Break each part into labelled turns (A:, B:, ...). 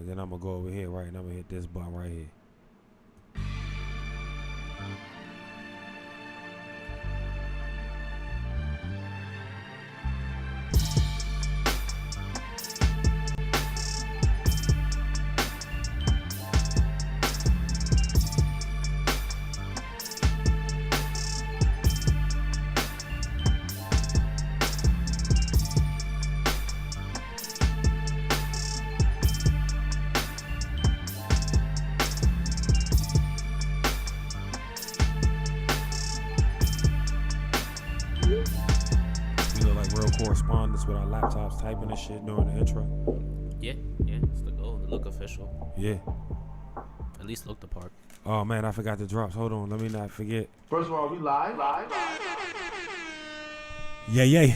A: And then I'm going to go over here, right? And I'm going to hit this button right here. Correspondence with our laptops, typing and shit during the intro.
B: Yeah, it's the goal. To look official.
A: Yeah.
B: At least look the part.
A: Oh man, I forgot the drops. Hold on, let me not forget.
C: First of all, we live.
A: Yeah.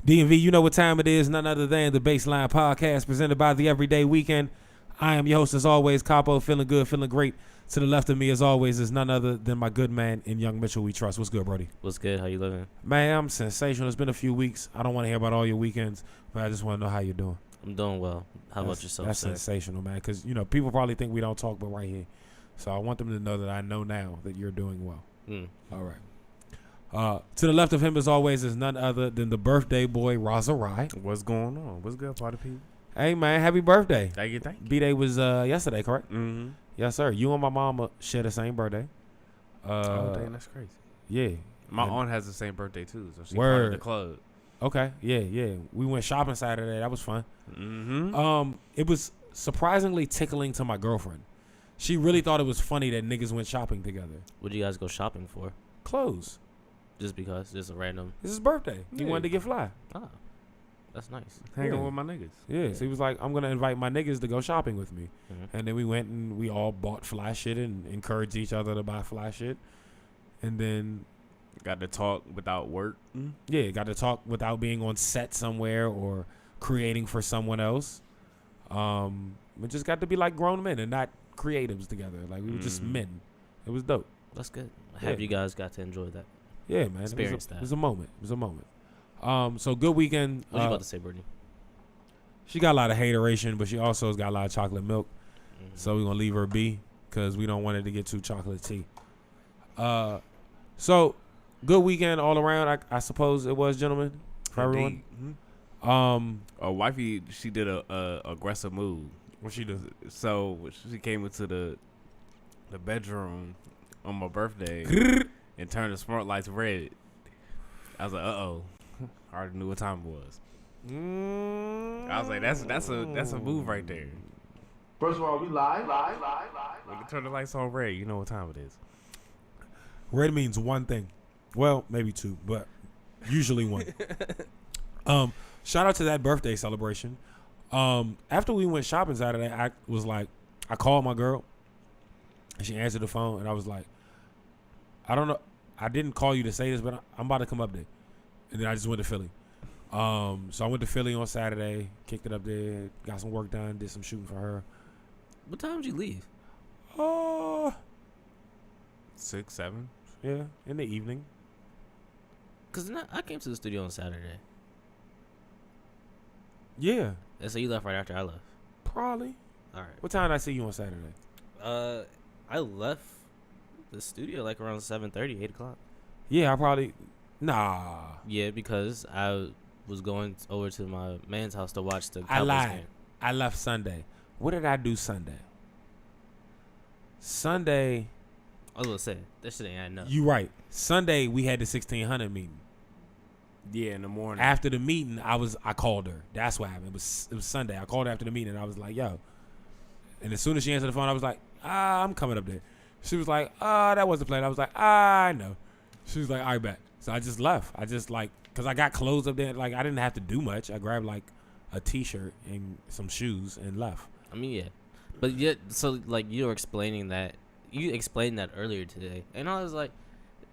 A: DMV, you know what time it is. None other than the BASSLINE podcast presented by The Everyday Weekend. I am your host as always, Capo, feeling good, feeling great. To the left of me as always is none other than my good man in Young Mitchell we trust. What's good, Brody?
B: What's good? How you living?
A: Man, I'm sensational. It's been a few weeks. I don't want to hear about all your weekends, but I just want to know how you're doing.
B: I'm doing well. How about yourself,
A: That's
B: sir?
A: sensational, man, because, you know, people probably think we don't talk, but right here. So I want them to know that I know now that you're doing well. All right. To the left of him, as always, is none other than the birthday boy, Raza-Ry.
D: What's going on? What's good, party people?
A: Hey, man, happy birthday.
D: Thank you.
A: B-Day was yesterday, correct?
D: Mm-hmm.
A: Yes, sir. You and my mama share the same birthday.
D: Oh, dang, that's crazy.
A: Yeah.
D: My aunt has the same birthday, too, so she
A: Word.
D: part of the club.
A: Okay, yeah. We went shopping Saturday. That was fun.
D: Mm-hmm.
A: It was surprisingly tickling to my girlfriend. She really thought it was funny that niggas went shopping together.
B: What did you guys go shopping for?
A: Clothes.
B: Just because? Just a random?
A: It's his birthday. He
D: Yeah.
A: wanted to get fly.
B: Ah, that's nice.
D: Hanging
A: Yeah.
D: with my niggas.
A: Yeah, so he was like, I'm going to invite my niggas to go shopping with me.
B: Mm-hmm.
A: And then we went and we all bought fly shit and encouraged each other to buy fly shit. And then,
D: Got to talk without work.
A: yeah, got to talk without being on set somewhere or creating for someone else. We just got to be like grown men and not creatives together. Like, we were just men. It was dope.
B: That's good. Have
A: Yeah.
B: you guys got to enjoy that?
A: Yeah, man.
B: Experience
A: It
B: that.
A: was a moment. So good weekend.
B: What you about to say, Brittany?
A: She got a lot of hateration, but she also has got a lot of chocolate milk.
B: Mm-hmm.
A: So we're going to leave her be because we don't want it to get too chocolatey. So good weekend all around, I suppose it was, gentlemen, for everyone.
D: Wifey, she did a aggressive move.
A: What she do?
D: So she came into the bedroom on my birthday and turned the smart lights red. I was like, uh-oh. I already knew what time it was. I was like, that's a move right there.
C: First of all, we live.
D: When you turn the lights on red, you know what time it is.
A: Red means one thing. Well, maybe two, but usually one. Shout out to that birthday celebration. After we went shopping Saturday, I called my girl, and she answered the phone, and I was like, I don't know. I didn't call you to say this, but I'm about to come up there. And then I just went to Philly. So I went to Philly on Saturday, kicked it up there, got some work done, did some shooting for her.
B: What time did you leave?
D: 6, 7.
A: Yeah, in the evening.
B: Because I came to the studio on Saturday.
A: Yeah,
B: And so you left right after I left.
A: probably.
B: All right.
A: What time did I see you on Saturday?
B: I left the studio like around 7:30, 8 o'clock.
A: Yeah, I probably. Nah.
B: Yeah, because I was going over to my man's house to watch the
A: I
B: Cowboys
A: lied.
B: game.
A: I left Sunday. What did I do Sunday? Sunday.
B: I was gonna say that shit ain't adding up.
A: You right. Sunday we had the 1600 meeting.
D: Yeah, in the morning.
A: After the meeting, I called her. That's what happened. It was Sunday. I called her after the meeting, and I was like, yo. And as soon as she answered the phone, I was like, I'm coming up there. She was like, that wasn't the plan. I was like, I know. She was like, all right, bet. So I just left. I just because I got clothes up there. Like, I didn't have to do much. I grabbed like a T-shirt and some shoes and left.
B: I mean, yeah, but yet, so like you were explaining that. You explained that earlier today, and I was like,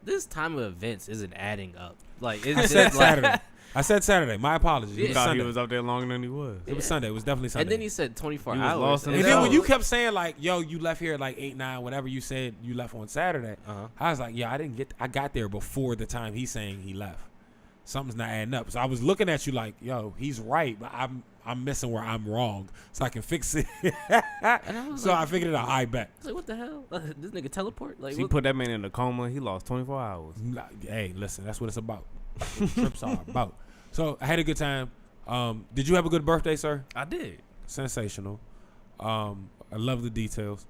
B: this time of events isn't adding up. Like, it's
A: I
B: just
A: said
B: like,
A: Saturday. I said Saturday. My apologies.
B: Yeah.
A: It was
D: thought
A: Sunday.
D: he was up there longer than he was.
A: It was Sunday. It was definitely Sunday.
B: and then he said 24
D: He was
B: hours.
D: lost in
A: And
D: the
A: then
D: No.
A: when you kept saying like, yo, you left here at like 8, 9, whatever you said you left on Saturday,
B: Uh-huh.
A: I was like, yeah, I got there before the time he's saying he left. something's not adding up. So I was looking at you like, yo, he's right, but I'm missing where I'm wrong, so I can fix it. So I figured it out. I bet.
B: I was like, what the hell? This nigga teleport? Like,
D: He put that man in a coma. He lost 24 hours.
A: Hey, listen, that's what it's about. That's what trips are about. So I had a good time. Did you have a good birthday, sir?
D: I did.
A: Sensational. I love the details.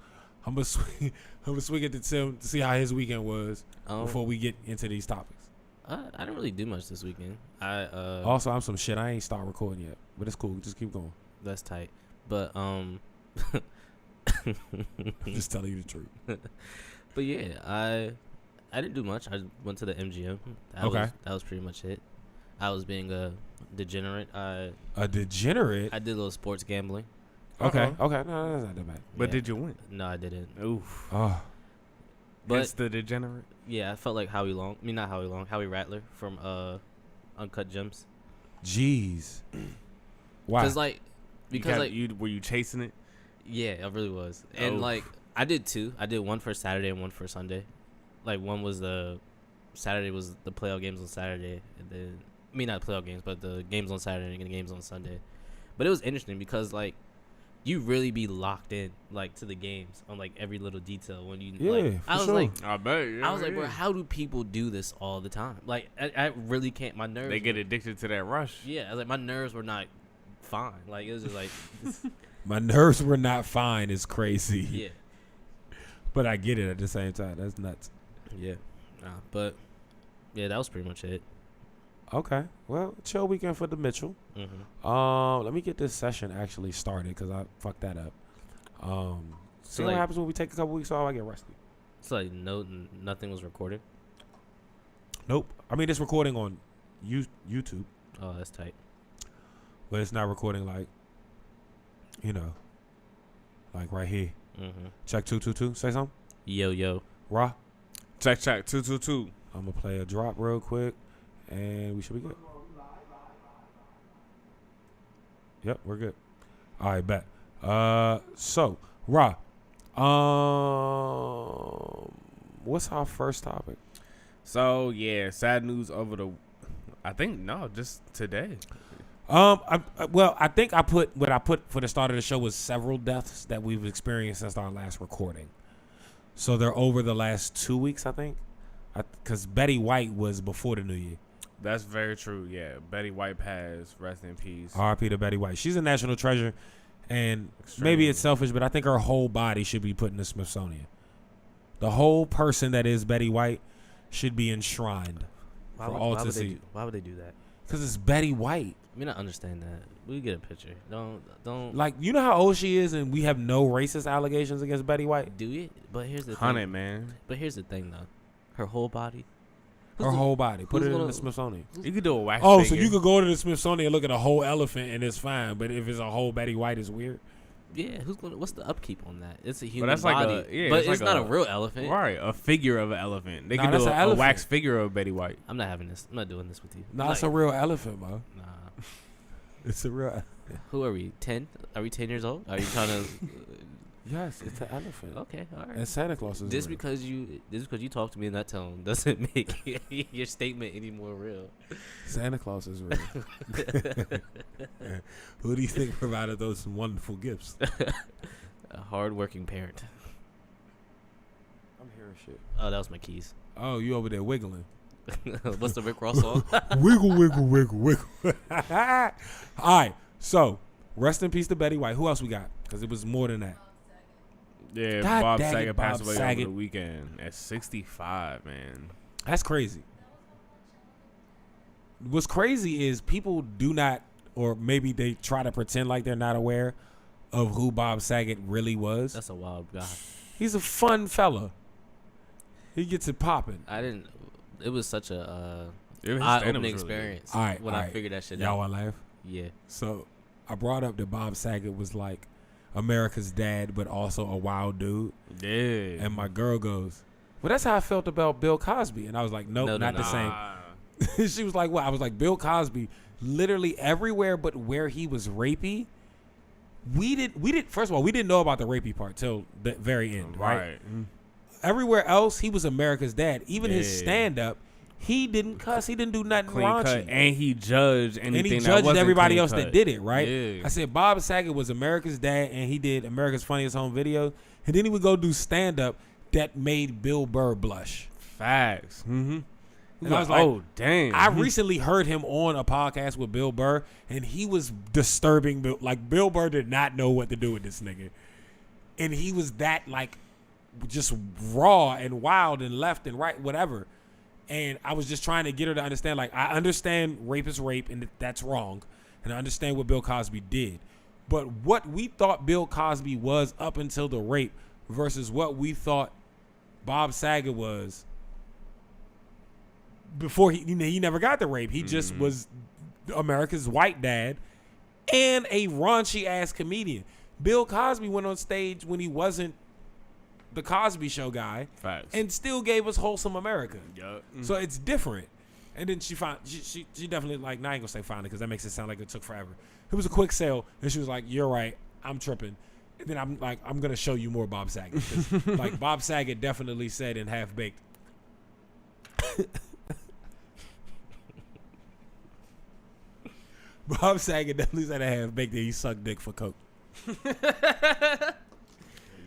A: I'm gonna swing it to Tim to see how his weekend was before we get into these topics.
B: I didn't really do much this weekend.
A: Also, I'm some shit. I ain't start recording yet, but it's cool. Just keep going.
B: That's tight. But
A: I'm just telling you the truth.
B: But yeah, I didn't do much. I went to the MGM. That was pretty much it. I was being a degenerate. A
A: degenerate?
B: I did a little sports gambling.
A: Okay. No, that's not that bad.
D: But did you win?
B: No, I didn't.
D: Oof.
A: Oh.
B: But
D: it's the degenerate?
B: Yeah, I felt like Howie Rattler from Uncut Gems.
A: Jeez. Why?
B: Because
D: were you chasing it?
B: Yeah, I really was. And I did two. I did one for Saturday and one for Sunday. Like one was Saturday was the playoff games on Saturday, and then not playoff games, but the games on Saturday and the games on Sunday. But it was interesting because you really be locked in to the games on every little detail when you I was like
D: I bet. Yeah,
B: I was like, bro, how do people do this all the time? I really can't. My nerves.
D: They get addicted to that rush.
B: Yeah, I was like, my nerves were not fine. It was just
A: my nerves were not fine. Is crazy.
B: Yeah.
A: But I get it at the same time. That's nuts.
B: Yeah. But yeah, that was pretty much it.
A: Okay. Well, chill weekend for the Mitchell.
B: Mm-hmm.
A: Let me get this session actually started because I fucked that up. See what
B: like-
A: happens when we take a couple weeks off. I get rusty.
B: So nothing was recorded.
A: Nope. I mean, it's recording on YouTube,
B: Oh, that's tight.
A: but it's not recording right here.
B: Mm-hmm.
A: Check 222. Say something.
B: Yo.
A: Raw.
D: Check 222.
A: I'm gonna play a drop real quick, and we should be good. Yep, we're good. All right, bet. So Raw. What's our first topic?
D: So yeah, sad news just today.
A: I think what I put for the start of the show was several deaths that we've experienced since our last recording. So they're over the last 2 weeks, I think. Because Betty White was before the New Year.
D: That's very true. Yeah, Betty White passed. Rest in peace.
A: R.I.P. to Betty White. She's a national treasure, and
D: Extremely.
A: maybe it's selfish, but I think her whole body should be put in the Smithsonian. The whole person that is Betty White should be enshrined for all to see.
B: Why would they do that?
A: Because it's Betty White.
B: I mean, I understand that. We get a picture. Don't.
A: You know how old she is, and we have no racist allegations against Betty White?
B: Do it. But here's the
D: 100,
B: thing.
D: man.
B: But here's the thing, though. Her whole body.
A: Her whole body. Put
B: who's
A: it in
B: gonna-
A: the Smithsonian.
D: You could do a wax.
A: Oh, so
D: figure.
A: you could go to the Smithsonian and look at a whole elephant, and it's fine. But if it's a whole Betty White, it's weird.
B: Yeah, what's the upkeep on that? It's a
D: But
B: human
D: that's
B: body. But it's
D: like
B: not a real elephant.
D: Right, a figure of an elephant. They
A: Nah,
D: could
A: that's
D: do
A: an
D: a
A: elephant.
D: wax figure of Betty White.
B: I'm not having this. I'm not doing this with you.
A: Nah, it's a real elephant, bro.
B: Nah.
A: It's a real.
B: Who are we? 10? Are we 10 years old? Are you trying to?
A: Yes, it's an elephant.
B: Okay, all right.
A: And Santa Claus is
B: Just
A: real.
B: because you talk to me in that tone doesn't make your statement any more real.
A: Santa Claus is real. Who do you think provided those wonderful gifts?
B: A hard-working parent.
A: I'm hearing shit.
B: Oh, that was my keys.
A: Oh, you over there wiggling.
B: What's the Rick Ross song?
A: Wiggle. All right, so rest in peace to Betty White. Who else we got? Because it was more than that.
D: Yeah,
A: God
D: Bob
A: dang it,
D: Saget passed
A: Bob
D: away
A: Saget.
D: over the weekend at 65, man.
A: That's crazy. What's crazy is people do not, or maybe they try to pretend like they're not aware of who Bob Saget really was.
B: That's a wild guy.
A: He's a fun fella. He gets it popping.
B: It was such a
D: His stand-up
B: eye-opening
D: was really
B: experience
A: All right,
B: when
A: all
B: I
A: right.
B: figured that shit
A: Y'all
B: out.
A: want to laugh?
B: Yeah.
A: So I brought up that Bob Saget was like America's dad, but also a wild dude.
D: good. Yeah.
A: And my girl goes, well, that's how I felt about Bill Cosby. And I was like, nope,
B: No,
A: not the
D: Nah.
A: same. She was like, what? I was like, Bill Cosby, literally everywhere but where he was rapey. We did. First of all, we didn't know about the rapey part till the very end, right?
D: Right.
A: Everywhere else, he was America's dad. Even his
D: Yeah.
A: stand-up, He didn't cuss. He didn't do nothing
D: Clean
A: raunchy.
D: cut, and he judged anything
A: And he
D: that
A: judged
D: wasn't
A: everybody
D: clean
A: else
D: cut.
A: that did it, right?
D: Yeah.
A: I said Bob Saget was America's dad, and he did America's Funniest Home Video. And then he would go do stand-up that made Bill Burr blush.
D: Facts. Mm-hmm.
A: And I was like,
D: oh, damn.
A: I recently heard him on a podcast with Bill Burr, and he was disturbing. Like, Bill Burr did not know what to do with this nigga. And he was that, like, just raw and wild and left and right, whatever. And I was just trying to get her to understand, like, I understand rape is rape and that's wrong. And I understand what Bill Cosby did. But what we thought Bill Cosby was up until the rape versus what we thought Bob Saget was before he never got the rape. He just was America's white dad and a raunchy ass comedian. Bill Cosby went on stage when he wasn't the Cosby Show guy.
D: Facts.
A: And still gave us wholesome America.
D: Yup.
A: So it's different. And then she definitely, like, now I ain't gonna say found it because that makes it sound like it took forever. It was a quick sale, and she was like, "You're right, I'm tripping." And then I'm like, "I'm gonna show you more Bob Saget." Like, Bob Saget definitely said in Half Baked. Bob Saget definitely said in Half Baked that he sucked dick for coke.
B: Yeah.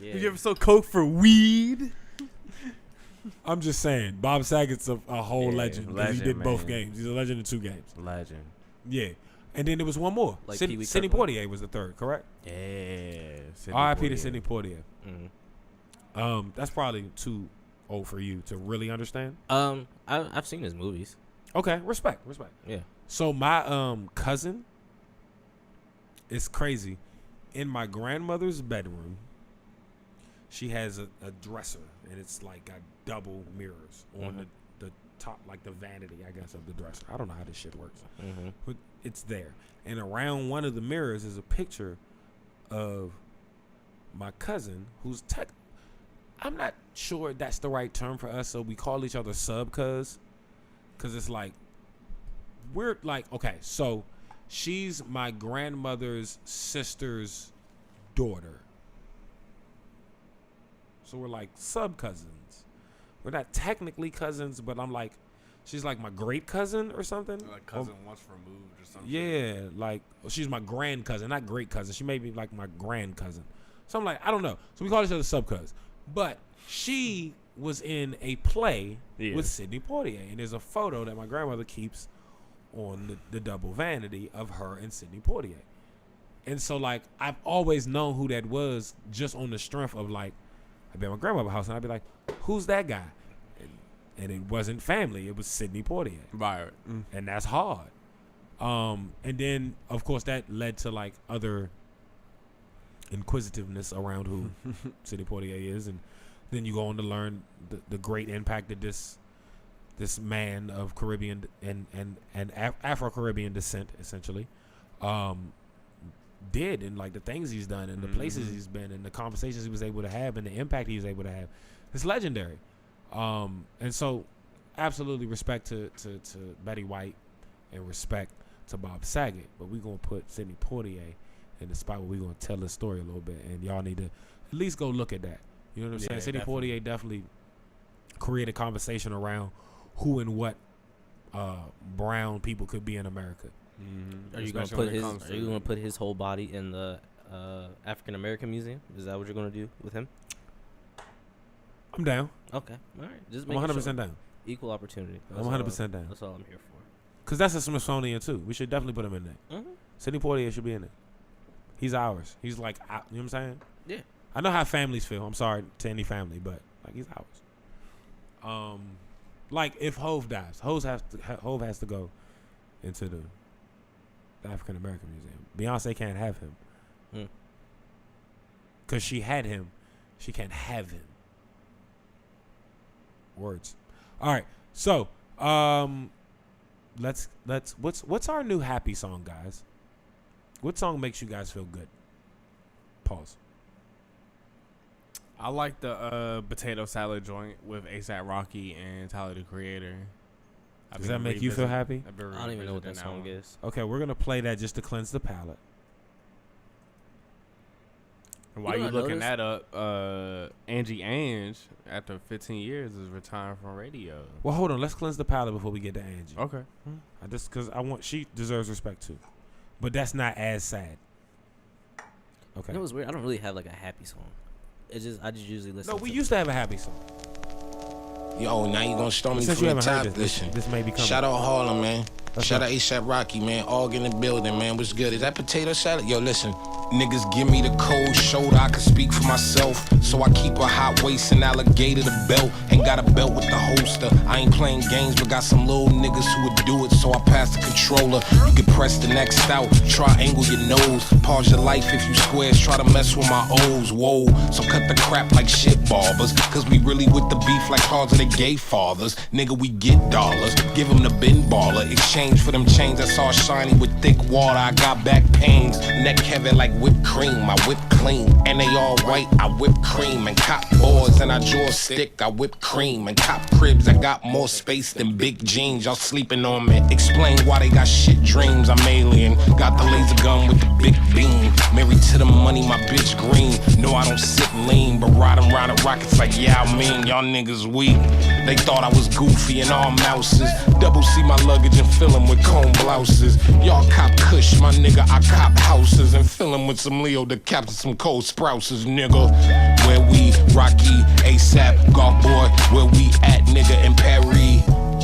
D: Did you ever sell coke for weed?
A: I'm just saying, Bob Saget's a whole
D: Yeah,
A: legend. 'Cause he
D: legend,
A: did both
D: man.
A: games. He's a legend in 2 games.
D: Legend.
A: Yeah. And then there was one more.
B: Like
A: Sidney
B: Pee Wee
A: Sidney
B: Kirkland?
A: Poitier was the third, correct?
D: Yeah.
A: R.I.P. to Sidney Poitier.
B: Mhm.
A: That's probably too old for you to really understand.
B: I've seen his movies.
A: Okay, respect.
B: Yeah.
A: So my cousin, it's crazy. In my grandmother's bedroom, she has a dresser, and it's like got double mirrors on the top, like the vanity, I guess, of the dresser. I don't know how this shit works, but it's there. And around one of the mirrors is a picture of my cousin, who's I'm not sure that's the right term for us, so we call each other sub-cuz, because it's like, we're like, okay, so she's my grandmother's sister's daughter. So we're like sub-cousins. We're not technically cousins, but I'm like, she's like my great cousin or something.
D: Like cousin once removed or something.
A: Yeah, like, she's my grand cousin, not great cousin. She may be like my grand cousin. So I'm like, I don't know. So we call each other sub-cuz. But she was in a play with Sidney Poitier, and there's a photo that my grandmother keeps on the double vanity of her and Sidney Poitier. And so, like, I've always known who that was just on the strength of, like, I'd be at my grandmother's house and I'd be like, who's that guy? And it wasn't family. It was Sidney Poitier.
D: Right.
A: And that's hard. And then, of course, that led to, like, other inquisitiveness around who Sidney Poitier is. And then you go on to learn the great impact that this man of Caribbean and Afro-Caribbean descent, essentially, did, and like the things he's done and the places he's been and the conversations he was able to have and the impact he was able to have. It's legendary. And so absolutely respect to Betty White and respect to Bob Saget, but we're going to put Sidney Poitier in the spot where we're going to tell his story a little bit, and y'all need to at least go look at that. You know what I'm saying? Sidney Poitier definitely created conversation around who and what brown people could be in America.
B: Are you gonna put his whole body in the African American Museum? Is that what you're gonna do with him?
A: I'm down.
B: Okay, all right. Just
A: I'm 100% down.
B: Equal opportunity.
A: I'm 100% down.
B: That's all I'm here for.
A: Because that's a Smithsonian too. We should definitely put him in there. Sidney Poitier should be in it. He's ours. He's like, you know what I'm saying?
B: Yeah.
A: I know how families feel. I'm sorry to any family, but like, he's ours. Like, if Hove dies, Hove has to go into the African American Museum. Beyonce can't have him because she had him. She can't have him. Words. All right. So, let's. What's our new happy song, guys? What song makes you guys feel good? Pause.
D: I like the potato salad joint with A$AP Rocky and Tyler the Creator.
A: Does that make you feel happy?
B: I don't even know what that song is.
A: Okay, we're gonna play that just to cleanse the palate.
D: While
B: You
D: you
B: know, I
D: looking
B: noticed-
D: that up, Ange, after 15 years, is retiring from radio.
A: Well, hold on. Let's cleanse the palate before we get to Angie.
D: Okay.
A: Because she deserves respect too, but that's not as sad. Okay.
B: You know what's weird? I don't really have like a happy song. I just usually listen.
A: No, we
B: to
A: used to have a happy song.
E: Yo, now you gonna storm me
A: Since
E: from
A: you
E: the
A: haven't heard
E: top.
A: this,
E: Listen,
A: this may be coming.
E: shout out Harlem, man.
A: Let's
E: Shout
A: go.
E: out ASAP Rocky, man. All in the building, man. What's good? Is that potato salad? Yo, listen. Niggas give me the cold shoulder, I can speak for myself. So I keep a hot waist and alligator the belt. Ain't got a belt with the holster. I ain't playing games, but got some little niggas who would do it, so I pass the controller. You can press the next out, triangle your nose. Pause your life if you squares, try to mess with my O's. Whoa, so cut the crap like shit barbers. Cause we really with the beef like cars of the gay fathers. Nigga, we get dollars, give them the bin baller. Exchange for them chains that's all shiny with thick water. I got back pains, neck heavy like whipped cream. I whip clean, and they all white. I whip cream and cop boards, and I draw a stick. I whip cream and cop cribs. I got more space than big jeans. Y'all sleeping on me. Explain why they got shit dreams. I'm alien. Got the laser gun with the big beam. Married to the money, my bitch green. No, I don't sit lean, but riding around the rockets like yeah, I mean y'all niggas weak. They thought I was goofy and all mouses. Double C my luggage and fill 'em with comb blouses. Y'all cop kush, my nigga. I cop houses and fill 'em with some Leo the captain, some cold sprouses, nigga. Where we Rocky, ASAP, golf boy. Where we at, nigga, in Paris.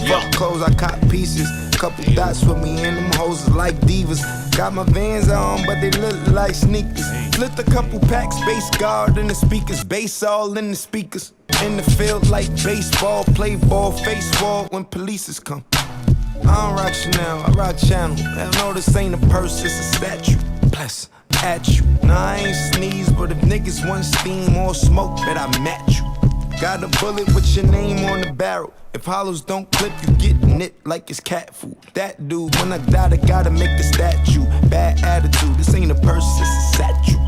F: Fuck clothes, I cop pieces. Couple dots with me and them hoes is like divas. Got my Vans on, but they look like sneakers. Flipped a couple packs, bass guard in the speakers. Bass all in the speakers. In the field like baseball, play ball, face wall when polices come. I don't rock Chanel, I rock Channel. Hell no, this ain't a purse, it's a statue. Bless at you. Nah, I ain't sneeze, but if niggas want steam or smoke, bet I match you. Got a bullet with your name on the barrel. If hollows don't clip, you get nipped like it's cat food. That dude, when I die, I gotta make the statue. Bad attitude, this ain't a purse, it's a statue.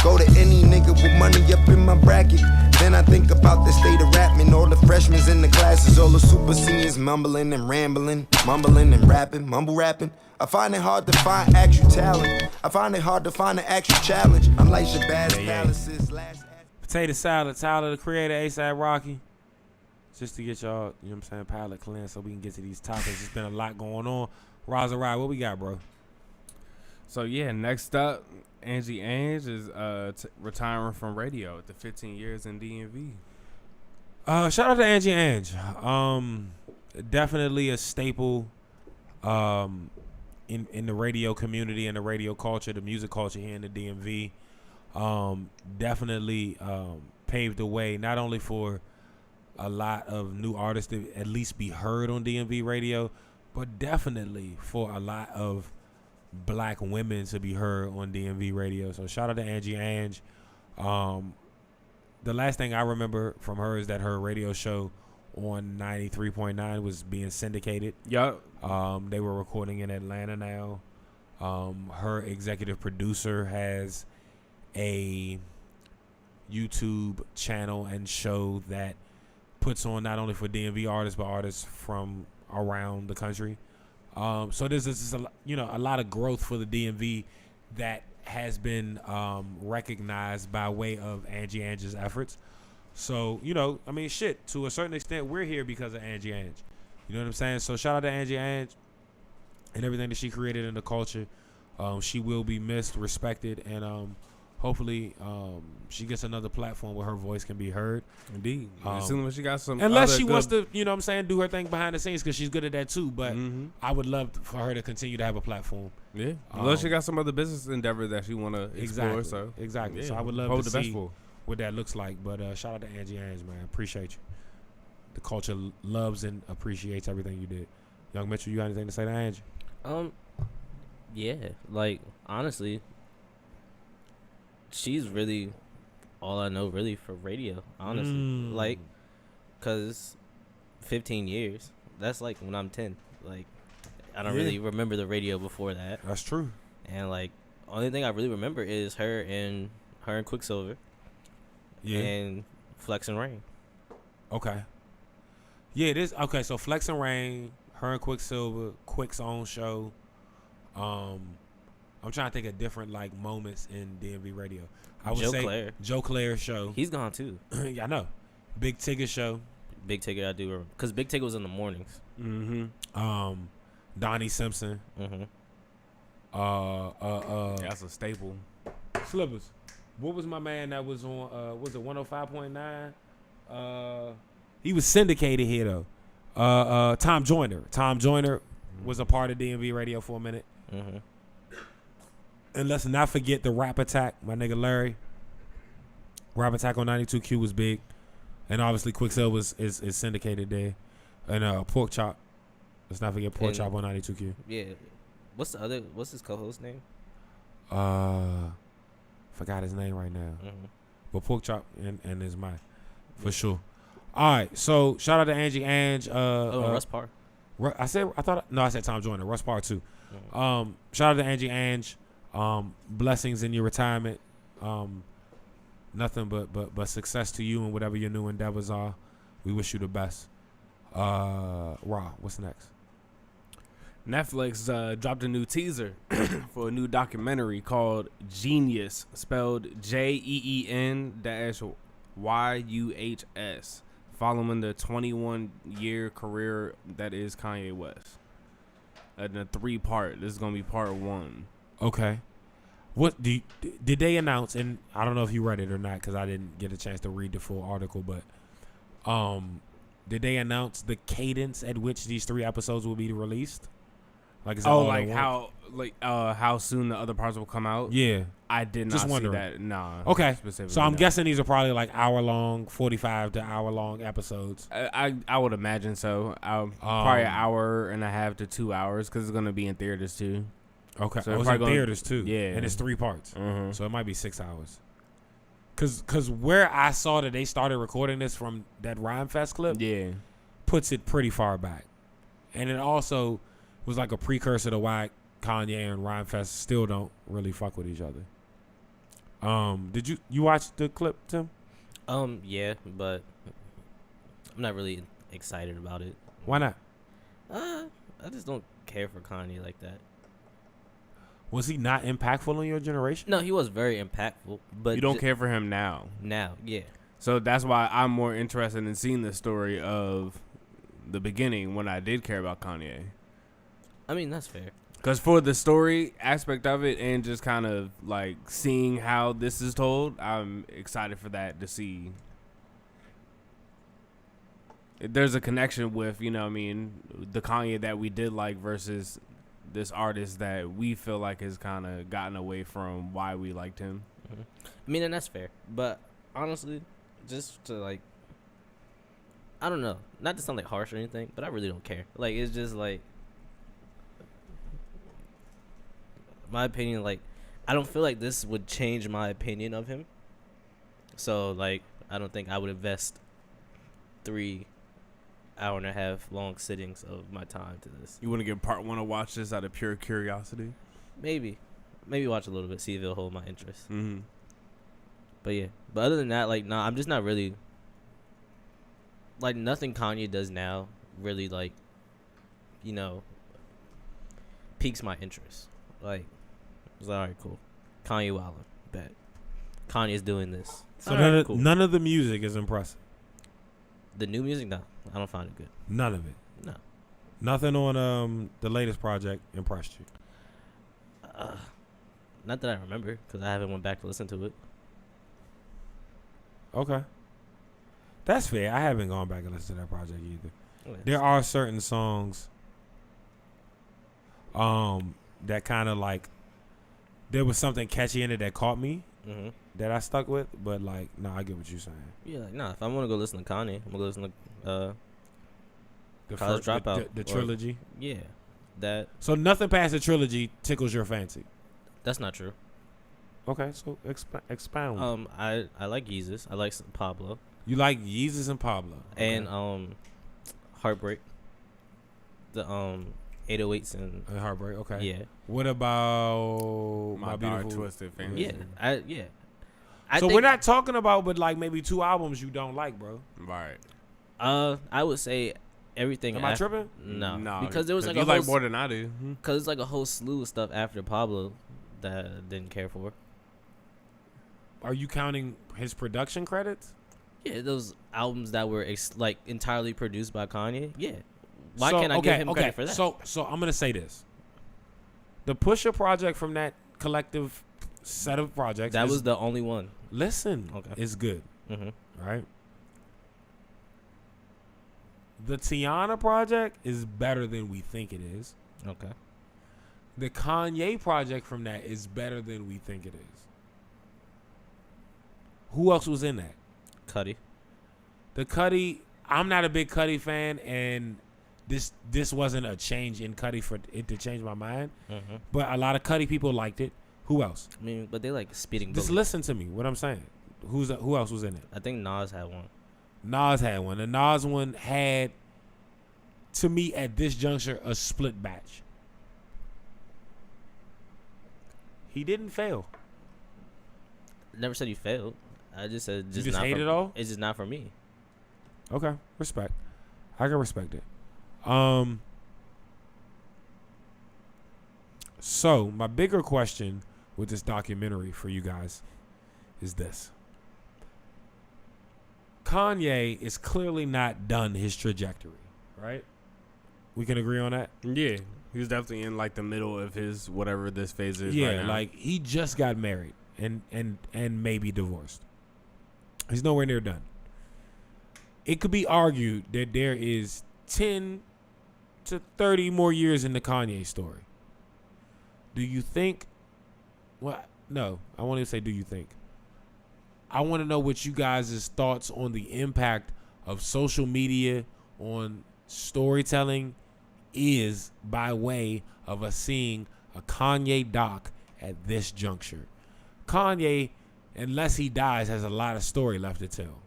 F: Go to any nigga with money up in my bracket. Then I think about the state of rapping. All the freshmen in the classes, all the super seniors mumbling and rambling, mumbling and rapping, mumble rapping. I find it hard to find actual talent. I find it hard to find an actual challenge. Unlike Shabazz Palace's last.
A: Potato salad, Tyler the Creator, ASAP Rocky. Just to get y'all, you know what I'm saying, palate cleanse so we can get to these topics. There's been a lot going on. Raza-Ry, what we got, bro?
D: So yeah, next up, Ange is retiring from radio after 15 years in DMV.
A: Shout out to Angie and Ange. Definitely a staple in the radio community and the radio culture, the music culture here in the DMV. Definitely paved the way not only for a lot of new artists to at least be heard on DMV radio, but definitely for a lot of black women to be heard on DMV radio. So shout out to Angie Ange. The last thing I remember from her is that her radio show on 93.9 was being syndicated.
D: Yup.
A: They were recording in Atlanta now. Her executive producer has a YouTube channel and show that puts on not only for DMV artists but artists from around the country. So there's a lot of growth for the DMV that has been recognized by way of Angie Ange's efforts. So, I mean, shit, to a certain extent, we're here because of Angie Ange. You know what I'm saying? So shout out to Angie Ange and everything that she created in the culture. She will be missed, respected, and hopefully she gets another platform where her voice can be heard.
D: Indeed. Assuming she got some.
A: Unless she wants to, do her thing behind the scenes because she's good at that too. But I would love for her to continue to have a platform.
D: Yeah. Unless she got some other business endeavors that she want to explore.
A: Exactly.
D: Yeah.
A: So I would love
D: Hope
A: to
D: the best
A: see
D: for her.
A: what that looks like. But shout out to Angie Ange, man. Appreciate you. The culture loves and appreciates everything you did. Young Mitchell, you got anything to say to Angie?
B: Yeah, like honestly, she's really all I know really for radio. Honestly, like, cause 15 years. That's like when I'm 10. Like, I don't really remember the radio before that.
A: That's true.
B: And like, only thing I really remember is her and Quicksilver.
A: Yeah.
B: And Flex and Rain.
A: Okay. Yeah, it is. Okay, so Flex and Rain, her and Quicksilver, Quick's own show. I'm I'm trying to think of different like moments in DMV radio. I would
B: Joe
A: say
B: Claire.
A: Joe Claire's show.
B: He's gone too.
A: Yeah, I know. Big Tigger show.
B: Big Ticket, I do remember. Because Big Ticket was in the mornings.
A: Donnie Simpson.
D: That's a staple.
A: Slippers. What was my man that was on? Was it 105.9? He was syndicated here though. Tom Joyner. Tom Joyner was a part of DMV radio for a minute. And let's not forget the Rap Attack. My nigga Larry. Rap Attack on 92Q was big, and obviously Quicksilver is syndicated there. And Pork Chop. Let's not forget Pork Chop on 92Q.
B: Yeah. What's his co-host name?
A: Forgot his name right now. But Pork Chop and his mind for sure. All right, so shout out to Angie, Ange.
B: Russ Parr.
A: I said Tom Joyner. Russ Parr too. Shout out to Angie, Ange. Blessings in your retirement. Nothing but success to you and whatever your new endeavors are. We wish you the best. Raw, what's next?
D: Netflix dropped a new teaser for a new documentary called Genius, spelled JEEN-YUHS, following the 21-year career that is Kanye West. And a 3-part. This is gonna be part 1.
A: Okay. What did they announce? And I don't know if you read it or not because I didn't get a chance to read the full article. But did they announce the cadence at which these 3 episodes will be released? Like, is it all at once?
D: how soon the other parts will come out?
A: Yeah,
D: I did not
A: just
D: see
A: wondering.
D: that. Nah.
A: Okay, so I'm
D: no.
A: guessing these are probably like hour-long, 45 to hour-long episodes.
D: I would imagine so. Probably an hour and a half to 2 hours because it's gonna be in theaters too.
A: Okay,
D: So
A: it's
D: probably
A: in
D: gonna-
A: theaters too.
D: yeah.
A: And it's 3 parts,
D: Mhm.
A: so it might be 6 hours. Cause where I saw that they started recording this from that Rhyme Fest clip,
D: Yeah.
A: puts it pretty far back, and it also was like a precursor to why Kanye and Rhyme Fest still don't really fuck with each other. Did you watch the clip, Tim?
B: Yeah, but I'm not really excited about it.
A: Why not?
B: I just don't care for Kanye like that.
A: Was he not impactful in your generation?
B: No, he was very impactful, but
D: You don't care for him now.
B: now. Yeah,
D: So that's why I'm more interested in seeing the story of the beginning when I did care about Kanye.
B: I mean that's fair.
D: Because for the story aspect of it and just kind of like seeing how this is told, I'm excited for that to see. There's a connection with, you know what I mean, the Kanye that we did like versus this artist that we feel like has kind of gotten away from why we liked him.
B: I mean, and that's fair. But honestly, just to like, I don't know, not to sound like harsh or anything, but I really don't care. Like, it's just like, my opinion, like, I don't feel like this would change my opinion of him. So, like, I don't think I would invest 3 hour-and-a-half long sittings of my time to this.
D: You want to give part 1 to watch this out of pure curiosity?
B: Maybe watch a little bit, see if it'll hold my interest.
D: Mm-hmm.
B: But yeah, but other than that, like, nah, I'm just not really, like, nothing Kanye does now really, like, you know, piques my interest. Like, it's like, all right, cool. Kanye wildin', bet. Kanye's doing this.
A: So
B: All right, cool.
A: none of the music is impressive.
B: The new music, no, I don't find it good.
A: None of it.
B: No.
A: Nothing on the latest project impressed you.
B: Not that I remember, because I haven't went back to listen to it.
A: Okay. That's fair. I haven't gone back and listened to that project either.
B: Yes.
A: There are certain songs that kind of like, there was something catchy in it that caught me
B: Mm-hmm.
A: that I stuck with, but like, no, I get what you're saying.
B: Yeah, like, nah, if I want to go listen to Kanye, I'm going to go listen to,
A: The
B: College
A: fir-
B: Dropout,
A: the
B: or-
A: trilogy.
B: yeah, that,
A: So nothing past the trilogy tickles your fancy.
B: that's not true.
A: Okay, so expound.
B: I like Yeezus. I like Pablo.
A: You like Yeezus and Pablo. Okay.
B: And Heartbreak. The 808s and
A: And Heartbreak. Okay.
B: yeah.
A: What about
D: My Dark Twisted Fantasy.
B: Yeah. I
A: So
B: think,
A: we're not talking about, but like maybe 2 albums you don't like, bro.
D: Right.
B: I would say everything.
A: Am I tripping?
B: No,
D: No,
B: because there was like
D: you
B: a
D: like
B: whole
D: more than I do.
B: because it's like a whole slew of stuff after Pablo that I didn't care for.
A: Are you counting his production credits?
B: Yeah, those albums that were like entirely produced by Kanye. Yeah, why
A: So,
B: can't I give him credit for that?
A: So I'm gonna say this: the Pusha project from that collective set of projects.
B: That was the only one.
A: Listen,
B: Okay.
A: it's good,
B: Mm-hmm.
A: right? The Tiana project is better than we think it is.
B: Okay.
A: The Kanye project from that is better than we think it is. Who else was in that?
B: Cudi.
A: The Cudi. I'm not a big Cudi fan, and this wasn't a change in Cudi for it to change my mind.
B: Mm-hmm.
A: But a lot of Cudi people liked it. Who else?
B: I mean, but they like speeding
A: Just
B: bullets.
A: listen to me. What I'm saying. Who else was in it?
B: I think Nas had one.
A: Nas had one. The Nas one had, to me at this juncture, a split batch. He didn't fail.
B: Never said you failed. I just said
A: You just
B: not
A: hate
B: for,
A: it all?
B: It's just not for me.
A: Okay, respect. I can respect it. So my bigger question with this documentary for you guys is this. Kanye is clearly not done his trajectory, right? We can agree on that?
D: Yeah, he was definitely in like the middle of his whatever this phase is.
A: Yeah,
D: right now.
A: like he just got married and maybe divorced. He's nowhere near done. It could be argued that there is 10 to 30 more years in the Kanye story. Do you think? Well, no, I want to say, do you think? I want to know what you guys' thoughts on the impact of social media on storytelling is by way of us seeing a Kanye doc at this juncture. Kanye, unless he dies, has a lot of story left to tell.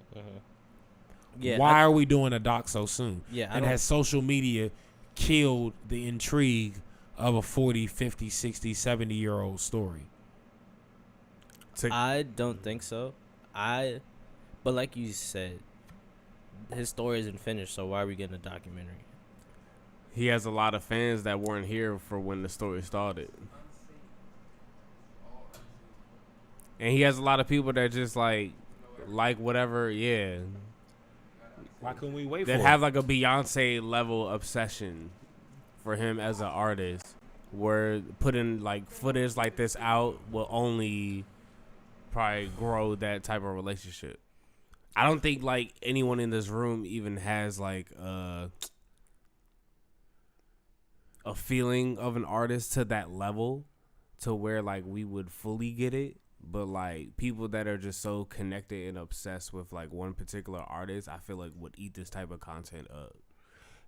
B: Yeah.
A: Why are we doing a doc so soon?
B: Yeah, I
A: and
B: don't-
A: has social media killed the intrigue of a 40, 50, 60, 70-year-old story?
B: I don't think so. But like you said, his story isn't finished, so why are we getting a documentary?
D: he has a lot of fans that weren't here for when the story started. And he has a lot of people that just like whatever, yeah.
A: Why couldn't we wait for
D: That
A: it?
D: have like a Beyonce level obsession for him as an artist, where putting like footage like this out will only probably grow that type of relationship. I don't think like anyone in this room even has like a feeling of an artist to that level to where like we would fully get it. But like people that are just so connected and obsessed with like one particular artist, I feel like would eat this type of content up.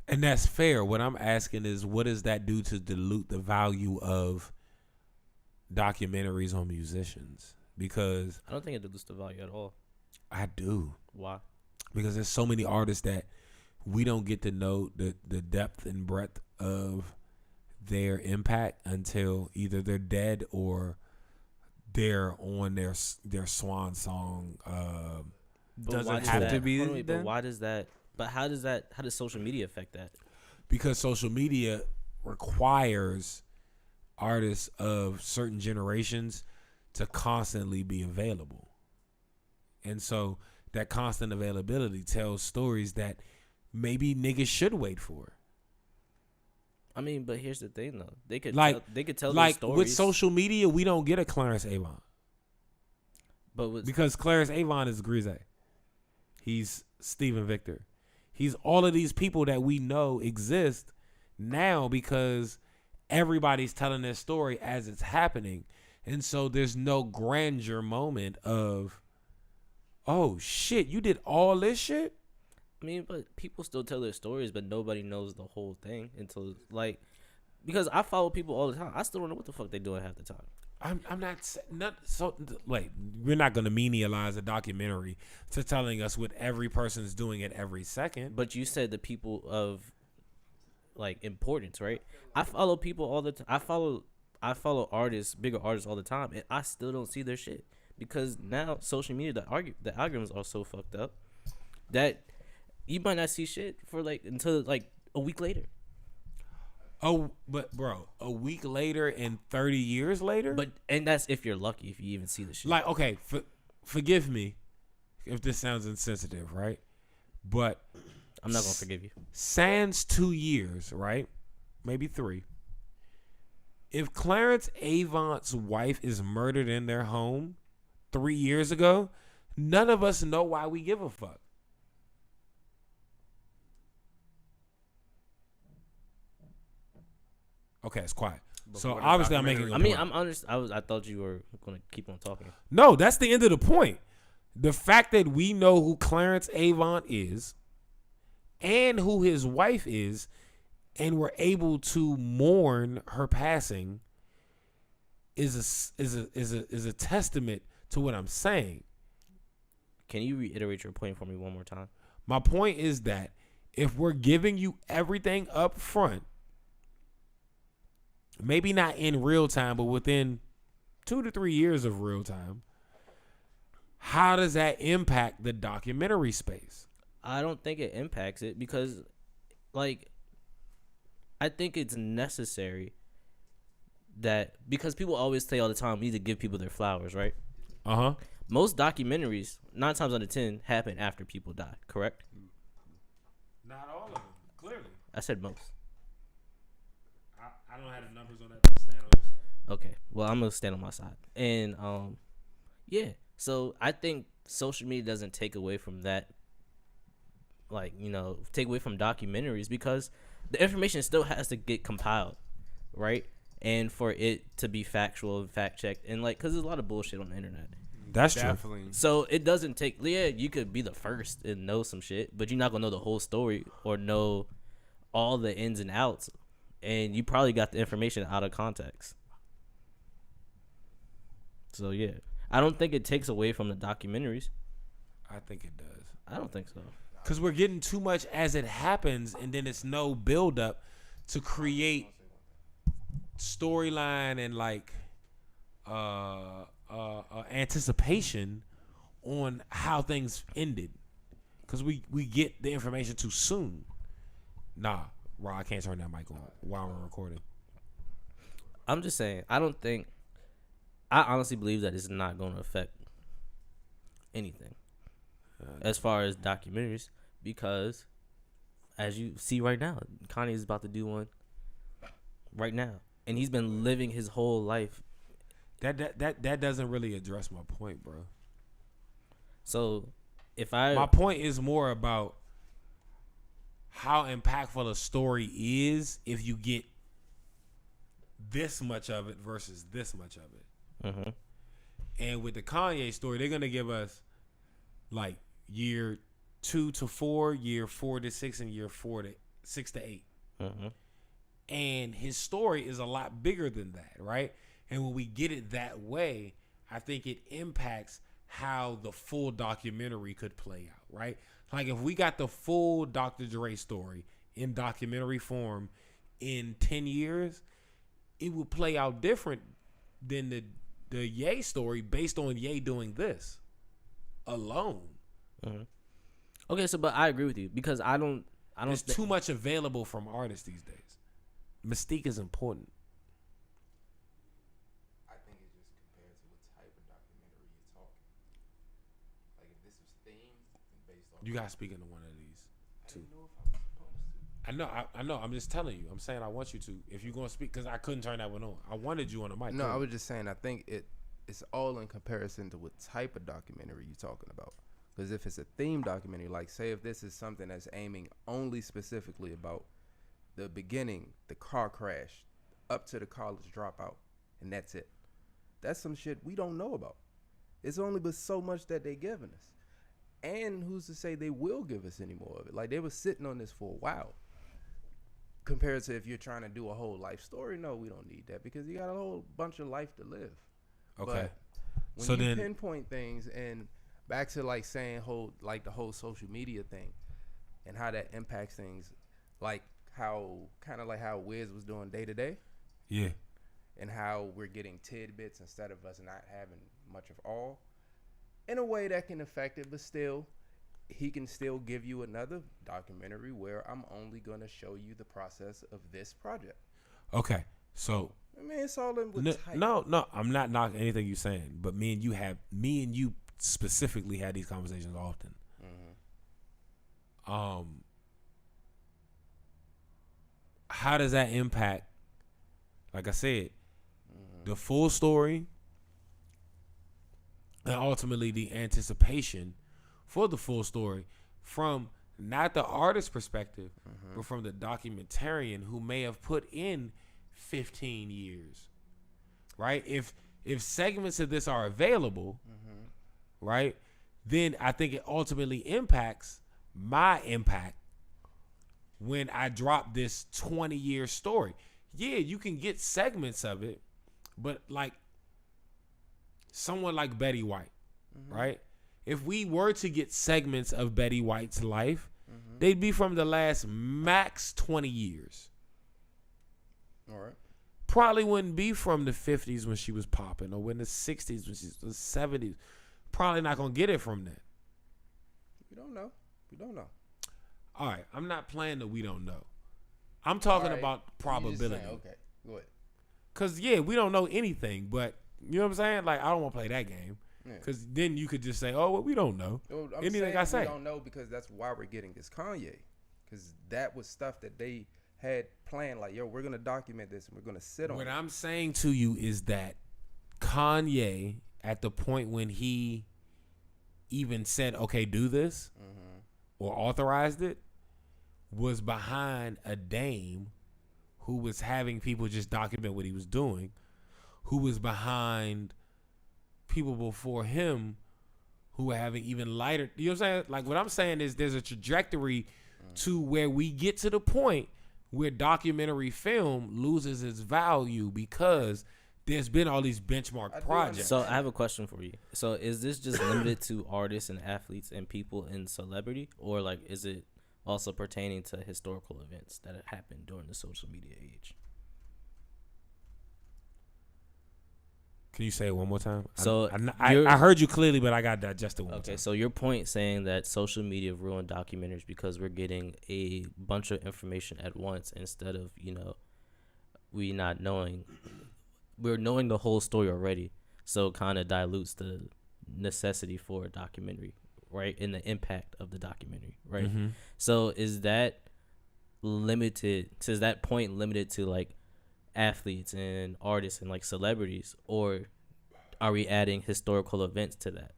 A: And that's fair. What I'm asking is, what does that do to dilute the value of documentaries on musicians? Because
B: I don't think it dilutes the value at all.
A: I do.
B: Why?
A: Because there's so many artists that we don't get to know the depth and breadth of their impact until either they're dead or they're on their swan song.
B: But
D: Does
B: why
D: it
B: does
D: have
B: that-
D: to be
B: hold on, wait,
D: then?
B: But why does that? But how does social media affect that?
A: Because social media requires artists of certain generations to constantly be available. And so that constant availability tells stories that maybe niggas should wait for.
B: I mean, but here's the thing though. They could tell
A: like
B: those stories.
A: with social media, we don't get a Clarence Avant.
B: but with,
A: Because Clarence Avant is Grise. He's Stephen Victor. He's all of these people that we know exist now because everybody's telling their story as it's happening. And so there's no grandeur moment of, oh shit, you did all this shit?
B: I mean, but people still tell their stories, but nobody knows the whole thing until like, because I follow people all the time. I still don't know what the fuck they doing half the time.
A: I'm not so wait, we're not going to menialize a documentary to telling us what every person's doing at every second.
B: But you said the people of like importance, right? I follow people all the time. I follow artists, bigger artists all the time, and I still don't see their shit because now social media, the algorithms are so fucked up that you might not see shit for like until like a week later.
A: Oh, but bro, a week later and 30 years later?
B: And that's if you're lucky, if you even see the shit.
A: Like, okay, forgive me if this sounds insensitive, right? But
B: I'm not gonna forgive you.
A: Sans 2 years, right? Maybe 3. If Clarence Avant's wife is murdered in their home 3 years ago, none of us know why we give a fuck. Okay, it's quiet. So obviously I'm making a point.
B: I'm honest. I thought you were gonna keep on talking.
A: No, that's the end of the point. The fact that we know who Clarence Avant is and who his wife is, and we're able to mourn her passing, is a testament to what I'm saying.
B: Can you reiterate your point for me one more time?
A: My point is that if we're giving you everything up front, maybe not in real time, but within 2 to 3 years of real time, how does that impact the documentary space?
B: I don't think it impacts it because, like, I think it's necessary because people always say all the time, we need to give people their flowers, right?
A: Uh-huh.
B: Most documentaries, 9 times out of 10, happen after people die, correct?
A: Not all of them, clearly.
B: I said most.
A: I don't have the numbers on that to stand on your side.
B: Okay, well, I'm gonna stand on my side, and yeah. So I think social media doesn't take away from that, like, take away from documentaries because the information still has to get compiled, right? And for it to be factual and fact checked, and because there's a lot of bullshit on the internet.
A: That's
D: Definitely.
A: true.
B: So it doesn't take. Yeah, you could be the first and know some shit, but you're not gonna know the whole story or know all the ins and outs. And you probably got the information out of context. So, yeah. I don't think it takes away from the documentaries.
A: I think it does.
B: I don't think so.
A: Because we're getting too much as it happens, and then it's no build-up to create storyline and, anticipation on how things ended. Because we get the information too soon. Nah. Bro, I can't turn that mic on while we're recording.
B: I'm just saying, I honestly believe that it's not going to affect anything as far as documentaries because, as you see right now, Kanye is about to do one right now. And he's been living his whole life.
A: That doesn't really address my point, bro.
B: So, my
A: point is more about how impactful a story is if you get this much of it versus this much of it.
B: Mm-hmm.
A: And with the Kanye story, they're gonna give us year 2 to 4, year 4 to 6, and year 6 to 8.
B: Mm-hmm.
A: And his story is a lot bigger than that, right? And when we get it that way, I think it impacts how the full documentary could play out, right? Like if we got the full Dr. Dre story in documentary form in 10 years, it would play out different than the Ye story based on Ye doing this alone.
B: Mm-hmm. Okay, but I agree with you because I don't.
A: There's too much available from artists these days. Mystique is important.
G: I think it just compares to what type of documentary you're talking. Like if this was themed and based on.
A: You guys speak into one of these too.
G: I didn't know if I was supposed to.
A: I know. I'm just telling you. I'm saying I want you to. If you're gonna speak, because I couldn't turn that one on. I wanted you on the mic.
G: No, I was just saying. I think it's all in comparison to what type of documentary you're talking about. Because if it's a theme documentary, like say if this is something that's aiming only specifically about the beginning, the car crash, up to the college dropout, and that's it. That's some shit we don't know about. It's only but so much that they giving us. And who's to say they will give us any more of it? Like they were sitting on this for a while. Compared to if you're trying to do a whole life story, no, we don't need that because you got a whole bunch of life to live.
A: Okay.
G: But
A: So
G: when you
A: then
G: pinpoint things and back to like saying the whole social media thing and how that impacts things, like how Wiz was doing day to day.
A: Yeah.
G: And how we're getting tidbits instead of us not having much of all. In a way that can affect it, but still, he can still give you another documentary where I'm only going to show you the process of this project.
A: Okay, so
G: I mean, it's all in with type.
A: no, I'm not knocking anything you're saying, but me and you specifically had these conversations often. How does that impact? Like I said, the full story, and ultimately the anticipation for the full story from not the artist's perspective, but from the documentarian who may have put in 15 years, right? If segments of this are available, right, then I think it ultimately impacts my impact when I drop this 20-year story. Yeah, you can get segments of it, but like someone like Betty White, right? If we were to get segments of Betty White's life, they'd be from the last max 20 years.
G: All right.
A: Probably wouldn't be from the 50s when she was popping, or when the 60s, when she's the 70s. Probably not going to get it from that.
G: We don't know.
A: All right, I'm not playing that we don't know. I'm talking about probability.
G: Okay, go ahead.
A: Because, yeah, we don't know anything, but you know what I'm saying? Like, I don't want to play that game. Because then you could just say, oh, well, we don't know.
G: I'm
A: anything I say.
G: We don't know because that's why we're getting this Kanye. Because that was stuff that they had planned. Like, yo, we're going to document this and we're going to sit on it.
A: What I'm saying to you is that Kanye, at the point when he even said, okay, do this, or authorized it, was behind a dame who was having people just document what he was doing, who was behind people before him who were having even lighter, you know what I'm saying? Like, what I'm saying is there's a trajectory to where we get to the point where documentary film loses its value because there's been all these benchmark projects.
B: So I have a question for you. So is this just limited to artists and athletes and people in celebrity, or like is it also pertaining to historical events that have happened during the social media age?
A: Can you say it one more time?
B: So
A: I heard you clearly, but I got digested one more time.
B: Okay, so your point saying that social media ruined documentaries because we're getting a bunch of information at once instead of, we're knowing the whole story already. So it kind of dilutes the necessity for a documentary, right? And the impact of the documentary, right? So is that point limited to like athletes and artists and like celebrities, or are we adding historical events to that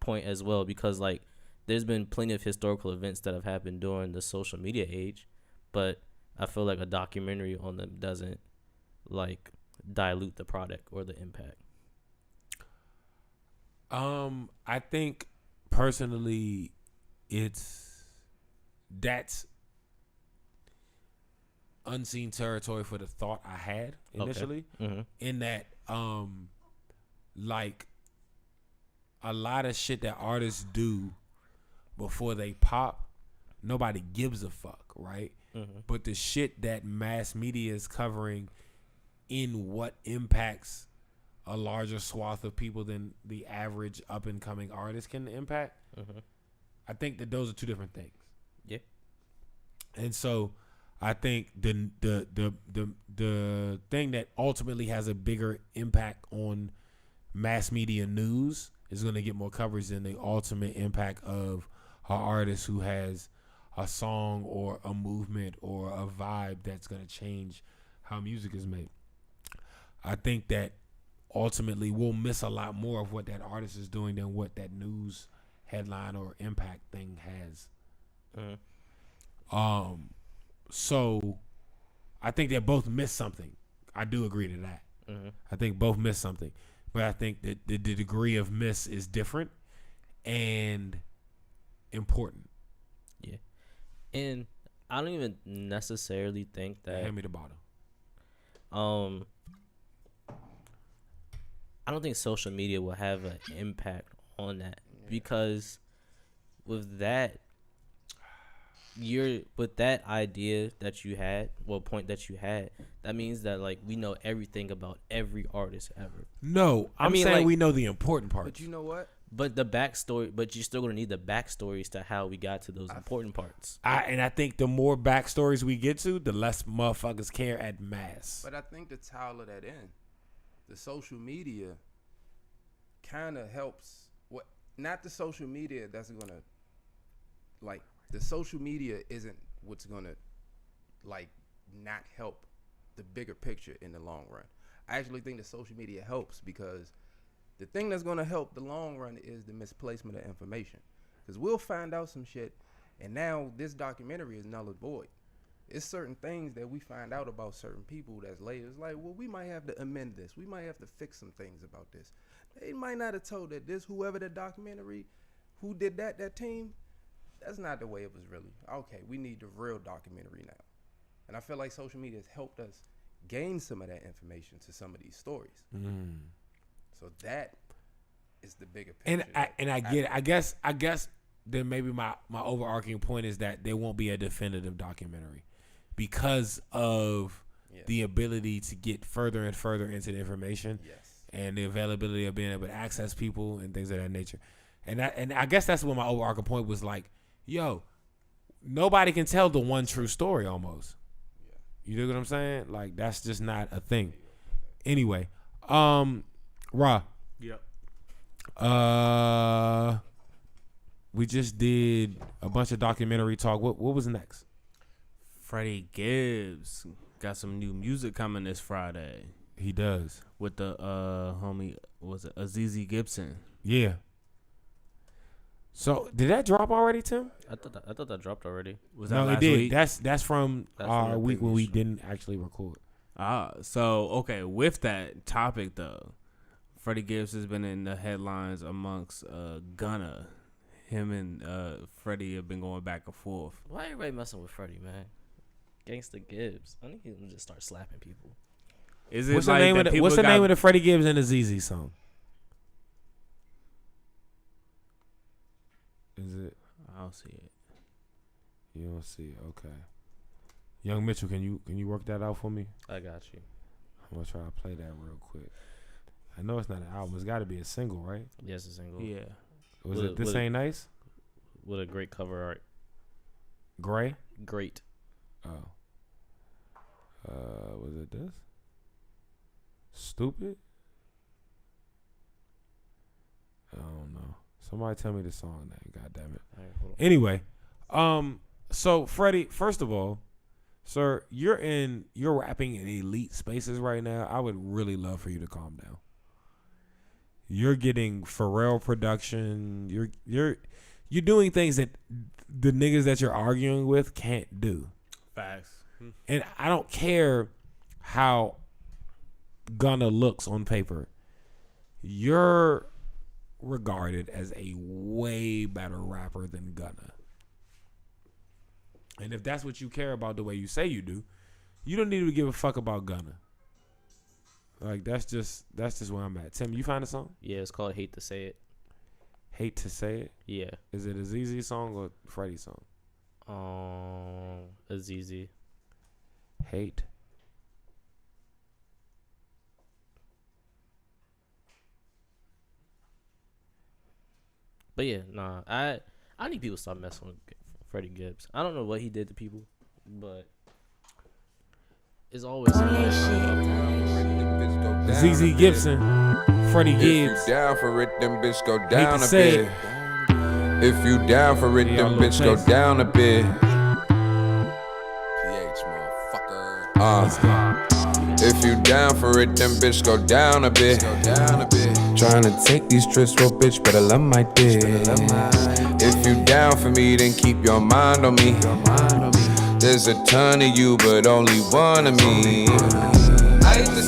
B: point as well? Because like there's been plenty of historical events that have happened during the social media age, but I feel like a documentary on them doesn't like dilute the product or the impact.
A: I think personally that's unseen territory for the thought I had initially. In that like a lot of shit that artists do before they pop, nobody gives a fuck, right? But the shit that mass media is covering in what impacts a larger swath of people than the average up and coming artist can impact, I think that those are two different things.
B: Yeah.
A: And so I think the thing that ultimately has a bigger impact on mass media news is going to get more coverage than the ultimate impact of an artist who has a song or a movement or a vibe that's going to change how music is made. I think that ultimately we'll miss a lot more of what that artist is doing than what that news headline or impact thing has. So I think they both miss something. I do agree to that. I think both miss something, but I think that the degree of miss is different and important.
B: Yeah. And I don't even necessarily think that.
A: Hand me the bottle.
B: I don't think social media will have an impact on that because with that idea that you had, point that you had, that means that like we know everything about every artist ever.
A: No, I'm saying like, we know the important parts.
G: But you know what?
B: But the backstory, but you're still gonna need the backstories to how we got to those important parts.
A: I think the more backstories we get to, the less motherfuckers care at mass.
G: But I think to tie all of that in, the social media kind of helps. What? Not the social media that's gonna, like, the social media isn't what's gonna, like, not help the bigger picture in the long run. I actually think the social media helps because the thing that's gonna help the long run is the misplacement of information. Because we'll find out some shit, and now this documentary is null and void. It's certain things that we find out about certain people that's later. It's like, well, we might have to amend this. We might have to fix some things about this. They might not have told that this, whoever the documentary, who did that team, that's not the way it was really. Okay, we need the real documentary now. And I feel like social media has helped us gain some of that information to some of these stories. So that is the bigger picture.
A: And I get it. I guess then maybe my overarching point is that there won't be a definitive documentary because of the ability to get further and further into the information and the availability of being able to access people and things of that nature. And I guess that's what my overarching point was, like, yo, nobody can tell the one true story almost. You know what I'm saying? Like, that's just not a thing. Anyway, Ra.
D: Yep.
A: We just did a bunch of documentary talk. What was next?
D: Freddie Gibbs got some new music coming this Friday.
A: He does.
D: With the homie, was it Azizi Gibson?
A: Yeah. So did that drop already, Tim?
B: I thought that dropped already.
D: Was that
A: no,
D: last
A: it did.
D: week?
A: That's from our week when we didn't actually record.
D: So okay, with that topic though, Freddie Gibbs has been in the headlines amongst Gunna. Him and Freddie have been going back and forth.
B: Why everybody messing with Freddie, man? Gangsta Gibbs. I think he can just start slapping people.
D: Is it
A: what's
D: like
A: the name of the Freddie Gibbs and the ZZ song? Is it?
D: I don't see it.
A: You don't see it. Okay. Young Mitchell, can you work that out for me?
B: I got you.
A: I'm gonna try to play that real quick. I know it's not an album. It's got to be a single, right?
B: Yes, a single.
D: Yeah.
A: Was it This Ain't Nice?
B: With a great cover art.
A: Gray?
B: Great.
A: Oh. Was it this? Stupid? I don't know. Somebody tell me the song name. God damn it.
B: All right, hold on.
A: Anyway, so Freddie, first of all, sir, you're rapping in elite spaces right now. I would really love for you to calm down. You're getting Pharrell production. You're doing things that the niggas that you're arguing with can't do.
D: Facts.
A: And I don't care how Gunna looks on paper. You're regarded as a way better rapper than Gunna. And if that's what you care about the way you say you do, you don't need to give a fuck about Gunna. Like, that's just where I'm at. Tim, you find a song?
B: Yeah, it's called Hate to Say It.
A: Hate to Say It?
B: Yeah.
A: Is it a ZZ song or Freddie song?
B: Azizi.
A: Hate.
B: But yeah, nah, I need people to stop messing with Freddie Gibbs. I don't know what he did to people, but it's always
A: ZZ Gibson, Freddie Gibbs.
H: If you down for it, then bitch go
A: Hate
H: down
A: to
H: a
A: say
H: bit.
A: it.
H: If you down for it,
A: Yeah,
H: then
A: little
H: bitch go
A: taste.
H: down a bit.
E: PH, motherfucker.
H: If you down for it, then bitch go down a bit. Tryna take these trips, real bitch, better love my dick. If you down for me, then keep your mind on me. There's a ton of you, but only one of me. I hate to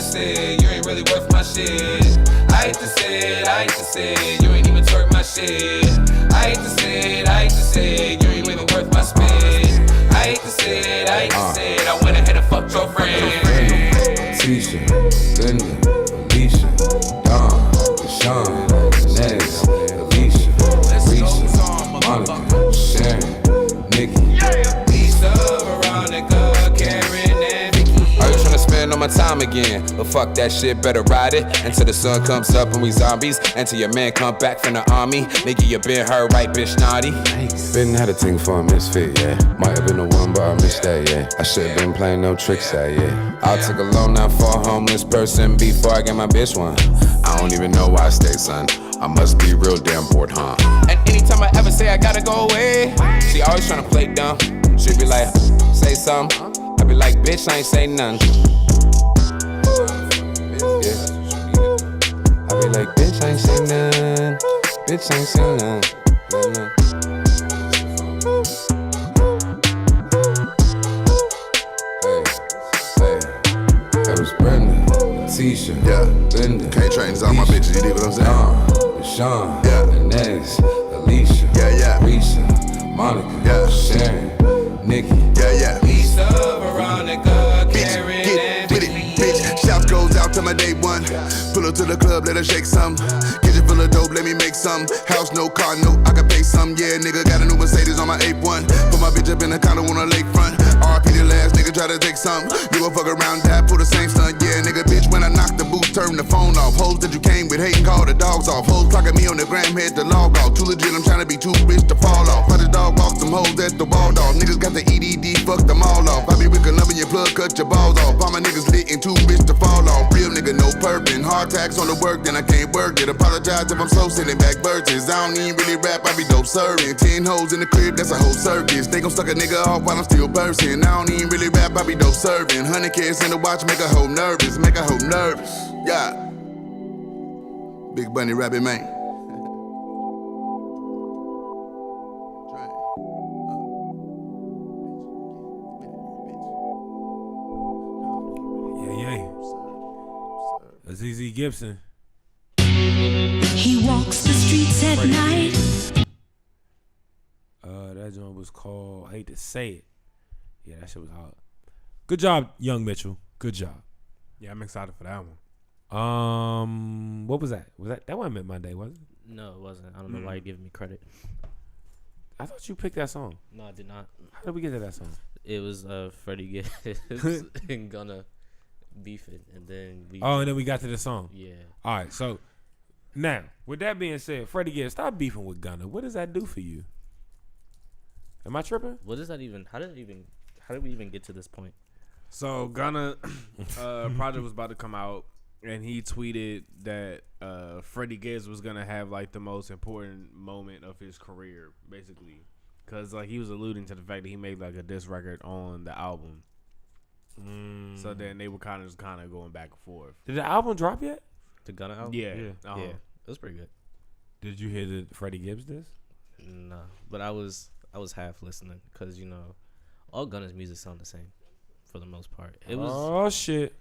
H: say, you ain't really worth my shit. I hate to say, you ain't even twerk my shit. I hate to say, you ain't even worth my spit. I hate to say, I went ahead and fucked your friend. Tisha, Linda, Alicia, Dawn, Deshaun, Next, Alicia, Risha, Monica, Sharon, Nikki, Lisa, Veronica, Karen, and Vicky. Are you tryna spend all my time time again. But fuck that shit, better ride it until the sun comes up and we zombies. Until your man come back from the army. Nigga, you been hurt, right, bitch, naughty.
I: Been had a thing for a misfit, yeah. Might have been the one, but I missed that, yeah. I should've been playing no tricks, yeah.
H: I took a loan now for a homeless person before I get my bitch one.
I: I don't even know why I stay, son. I must be real damn bored, huh?
H: And anytime I ever say I gotta go away, she always tryna play dumb. She be like, say something. I be like, bitch, I ain't say nothing.
I: Yeah. I be like, bitch, I ain't say nothing. Bitch, I ain't say nothing. That was Brenda, Tisha,
J: yeah,
I: Linda.
J: Can't train this all my bitches, you dig what I'm saying?
I: Sean,
J: yeah,
I: Inez, Alicia,
J: yeah,
I: Risha, Monica,
J: yeah,
I: Sharon, Nikki,
J: yeah.
H: Lisa, Veronica, Karen,
J: Get with it, bitch. Shouts goes out to my day one. Pull up to the club, let her shake some. Kitchen full of dope, let me make some. House, no car, no, I can pay some. Yeah, nigga, got a new Mercedes on my A1. Put my bitch up in a condo on a lakefront. RP the last nigga try to take some. You gon' fuck around, die, pull the same stunt. Yeah, nigga, bitch, when I knock the booth, turn the phone off. Hoes that you came with, hating, call the dogs off. Hoes clocking me on the gram, head to log off. Too legit, I'm trying to be too rich to fall off. Put the dog off, some hoes at the wall off. Niggas got the EDD, fuck them all off. I be wicking up in your plug, cut your balls off. All my niggas lit and too rich to fall off. Real nigga, no purping. Hard tax on the work, then I can't work it. Apologize if I'm slow, sending back verses. I don't even really rap, I be dope serving. 10 hoes in the crib, that's a whole circus. They gon' suck a nigga off while I'm still bursting. I don't even really rap, I be dope serving. 100 kids in the watch, make a hoe nervous, make a hoe nervous. Yeah. Big Bunny rapping, man.
A: ZZ Gibson.
K: He walks the streets at
A: Freddie.
K: night.
A: That joint was called, I hate to say it. Yeah, that shit was hard. Good job, Young Mitchell. Good job.
D: Yeah, I'm excited for that one.
A: What was that? That wasn't Meant Monday, was it?
B: No, it wasn't. I don't know why you're giving me credit.
A: I thought you picked that song.
B: No, I did not.
A: How did we get to that song?
B: It was Freddie Gibbs and Gunna beefing, and then
A: we got to the song.
B: Yeah.
A: All right, so now with that being said, Freddie Gibbs, stop beefing with Gunna. What does that do for you? Am I tripping?
B: What does that even? How did we even get to this point?
D: So Gunna project was about to come out, and he tweeted that Freddie Gibbs was gonna have like the most important moment of his career, basically, because like he was alluding to the fact that he made like a diss record on the album. So then they were kind of going back and forth.
A: Did the album drop yet?
B: The Gunna album?
D: Yeah.
B: Yeah. It was pretty good.
A: Did you hear the Freddie Gibbs diss?
B: No, but I was half listening because all Gunna's music sound the same for the most part. It was.
A: Oh shit!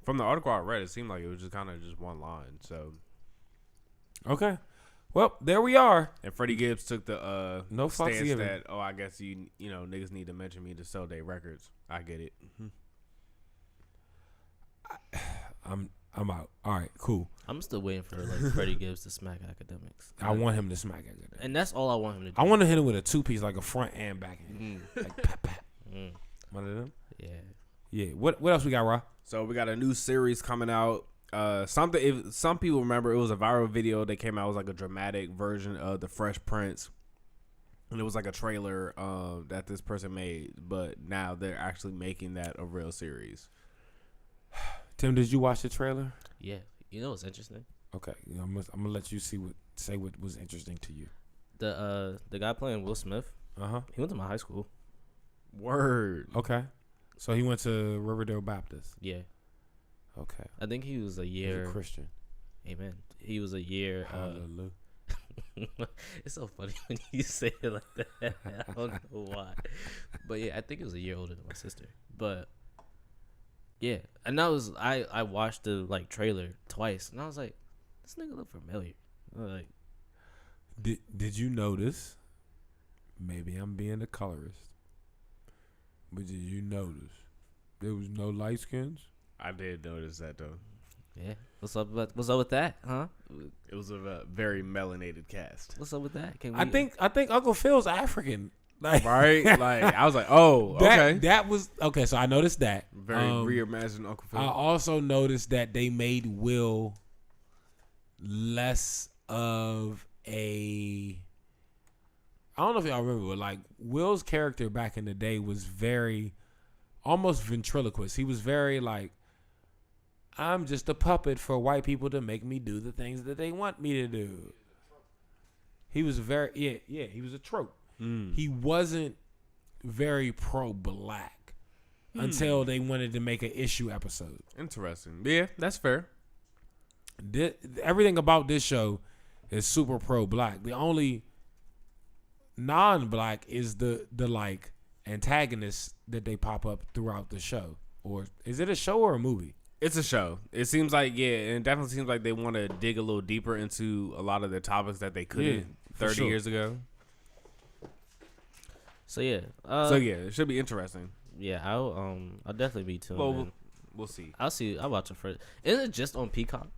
D: From the article I read, it seemed like it was just kind of just one line. So
A: okay, well there we are.
D: And Freddie Gibbs took the
A: no fucks
D: stance
A: given.
D: that I guess you know niggas need to mention me to sell their records. I get it.
A: I'm out. All right, cool.
B: I'm still waiting for like Freddie Gibbs to smack Academics.
A: I want him to smack Academics,
B: and that's all I want him to do.
A: I want to hit him with a 2-piece, like a front and back end, like pat pat. One of them.
B: Yeah.
A: Yeah. What else we got, Ra?
D: So we got a new series coming out. If some people remember, it was a viral video that came out. It was like a dramatic version of The Fresh Prince, and it was like a trailer that this person made. But now they're actually making that a real series.
A: Tim, did you watch the trailer?
B: Yeah. You know what's interesting?
A: Okay, I'm gonna let you say what was interesting to you.
B: The guy playing Will Smith. He went to my high school.
D: Word.
A: Okay, so he went to Riverdale Baptist.
B: Yeah.
A: Okay.
B: I think he was a year.
A: He's a Christian.
B: Amen. He was a year.
A: Hallelujah.
B: It's so funny when you say it like that. I don't know why, but yeah, I think it was a year older than my sister. But yeah, and I watched the like trailer twice, and I was like, this nigga look familiar. Like,
A: did you notice? Maybe I'm being a colorist, but did you notice there was no light skins?
D: I did notice that though.
B: Yeah. What's up with that, huh?
D: It was a very melanated cast.
B: What's up with that?
A: I think Uncle Phil's African. Like,
D: right? Like I was like, oh, okay.
A: That was okay. So I noticed that.
D: Very reimagined Uncle Phil.
A: I also noticed that they made Will less of a. I don't know if y'all remember, but like Will's character back in the day was very, almost ventriloquist. He was very like, I'm just a puppet for white people to make me do the things that they want me to do. He was very, yeah, he was a trope. He wasn't very pro-black until they wanted to make an issue episode.
D: Interesting. Yeah, that's fair.
A: Everything about this show is super pro-black. The only non-black is the like antagonists that they pop up throughout the show. Or is it a show or a movie?
D: It's a show. It seems like, yeah, and it definitely seems like they want to dig a little deeper into a lot of the topics that they couldn't 30 years ago.
B: So yeah,
D: it should be interesting.
B: Yeah, I'll definitely be tuned. Well,
D: we'll see.
B: I'll watch it first. Isn't it just on Peacock?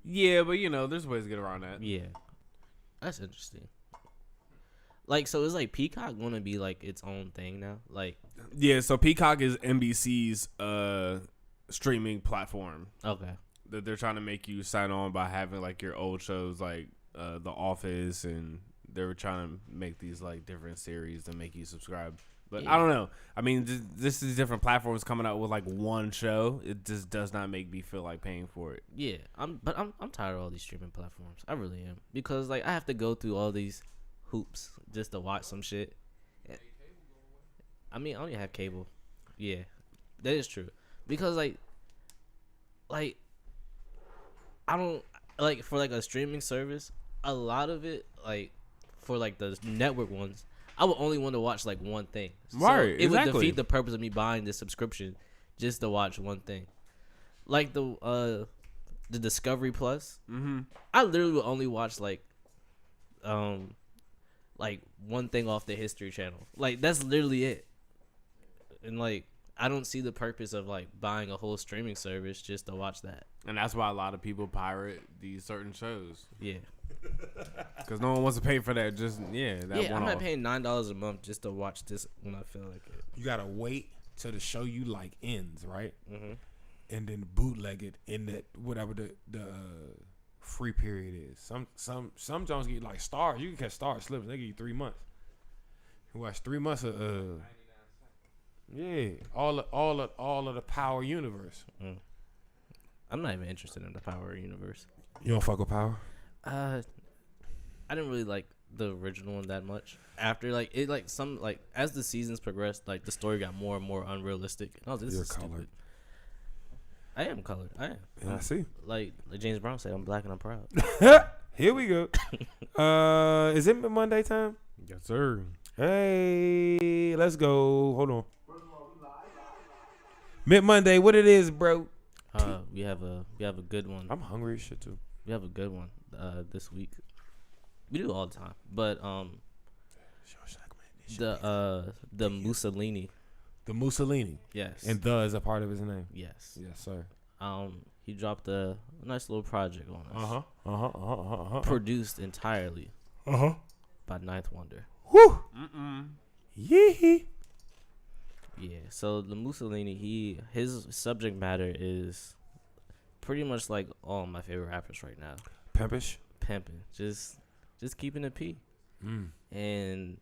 D: Yeah, but there's ways to get around that.
B: Yeah, that's interesting. Like, so is like Peacock gonna be like its own thing now? Like,
D: yeah, so Peacock is NBC's streaming platform.
B: Okay.
D: That they're trying to make you sign on by having like your old shows like The Office, and they were trying to make these like different series and make you subscribe. But I don't know. I mean, this is different platforms coming out with like one show. It just does not make me feel like paying for it.
B: Yeah, I'm tired of all these streaming platforms. I really am, because like I have to go through all these hoops just to watch some shit. I mean, I only have cable. Yeah, that is true. Because like I don't like, for like a streaming service, a lot of it, like for like the network ones, I would only want to watch like one thing. So
D: right,
B: it would defeat the purpose of me buying this subscription just to watch one thing. Like the Discovery Plus. Mm-hmm. I literally would only watch like one thing off the History Channel. Like that's literally it. And like I don't see the purpose of like buying a whole streaming service just to watch that.
D: And that's why a lot of people pirate these certain shows.
B: Yeah.
D: Because no one wants to pay for that. Just
B: I'm not paying $9 a month just to watch this when I feel like it.
A: You gotta wait till the show you like ends, right?
B: Mm-hmm.
A: And then bootleg it in that whatever the free period is. Some Jones get like stars. You can catch stars slips. They give you 3 months. You watch 3 months of all of the Power universe.
B: I'm not even interested in the Power universe.
A: You don't fuck with Power?
B: I didn't really like the original one that much. After like it, like some like as the seasons progressed, like the story got more and more unrealistic. And I was like, this is
A: colored.
B: stupid. I am colored. I am.
A: Yeah, I see.
B: Like James Brown said, I'm black and I'm proud.
A: Here we go. Is it Monday time?
D: Yes, sir.
A: Hey, let's go. Hold on. Mid Monday, what it is, bro?
B: We have a good one.
A: I'm hungry as shit too.
B: We have a good one this week. We do all the time, but the Musalini.
A: The Musalini.
B: Yes.
A: And the is a part of his name.
B: Yes.
A: Yes, sir.
B: He dropped a nice little project on us. Produced entirely. By Ninth Wonder.
A: Woo. Yee.
B: Yeah. So the Musalini, his subject matter is pretty much like all my favorite rappers right now.
A: Pimpish.
B: Pimping. Just keeping it P. And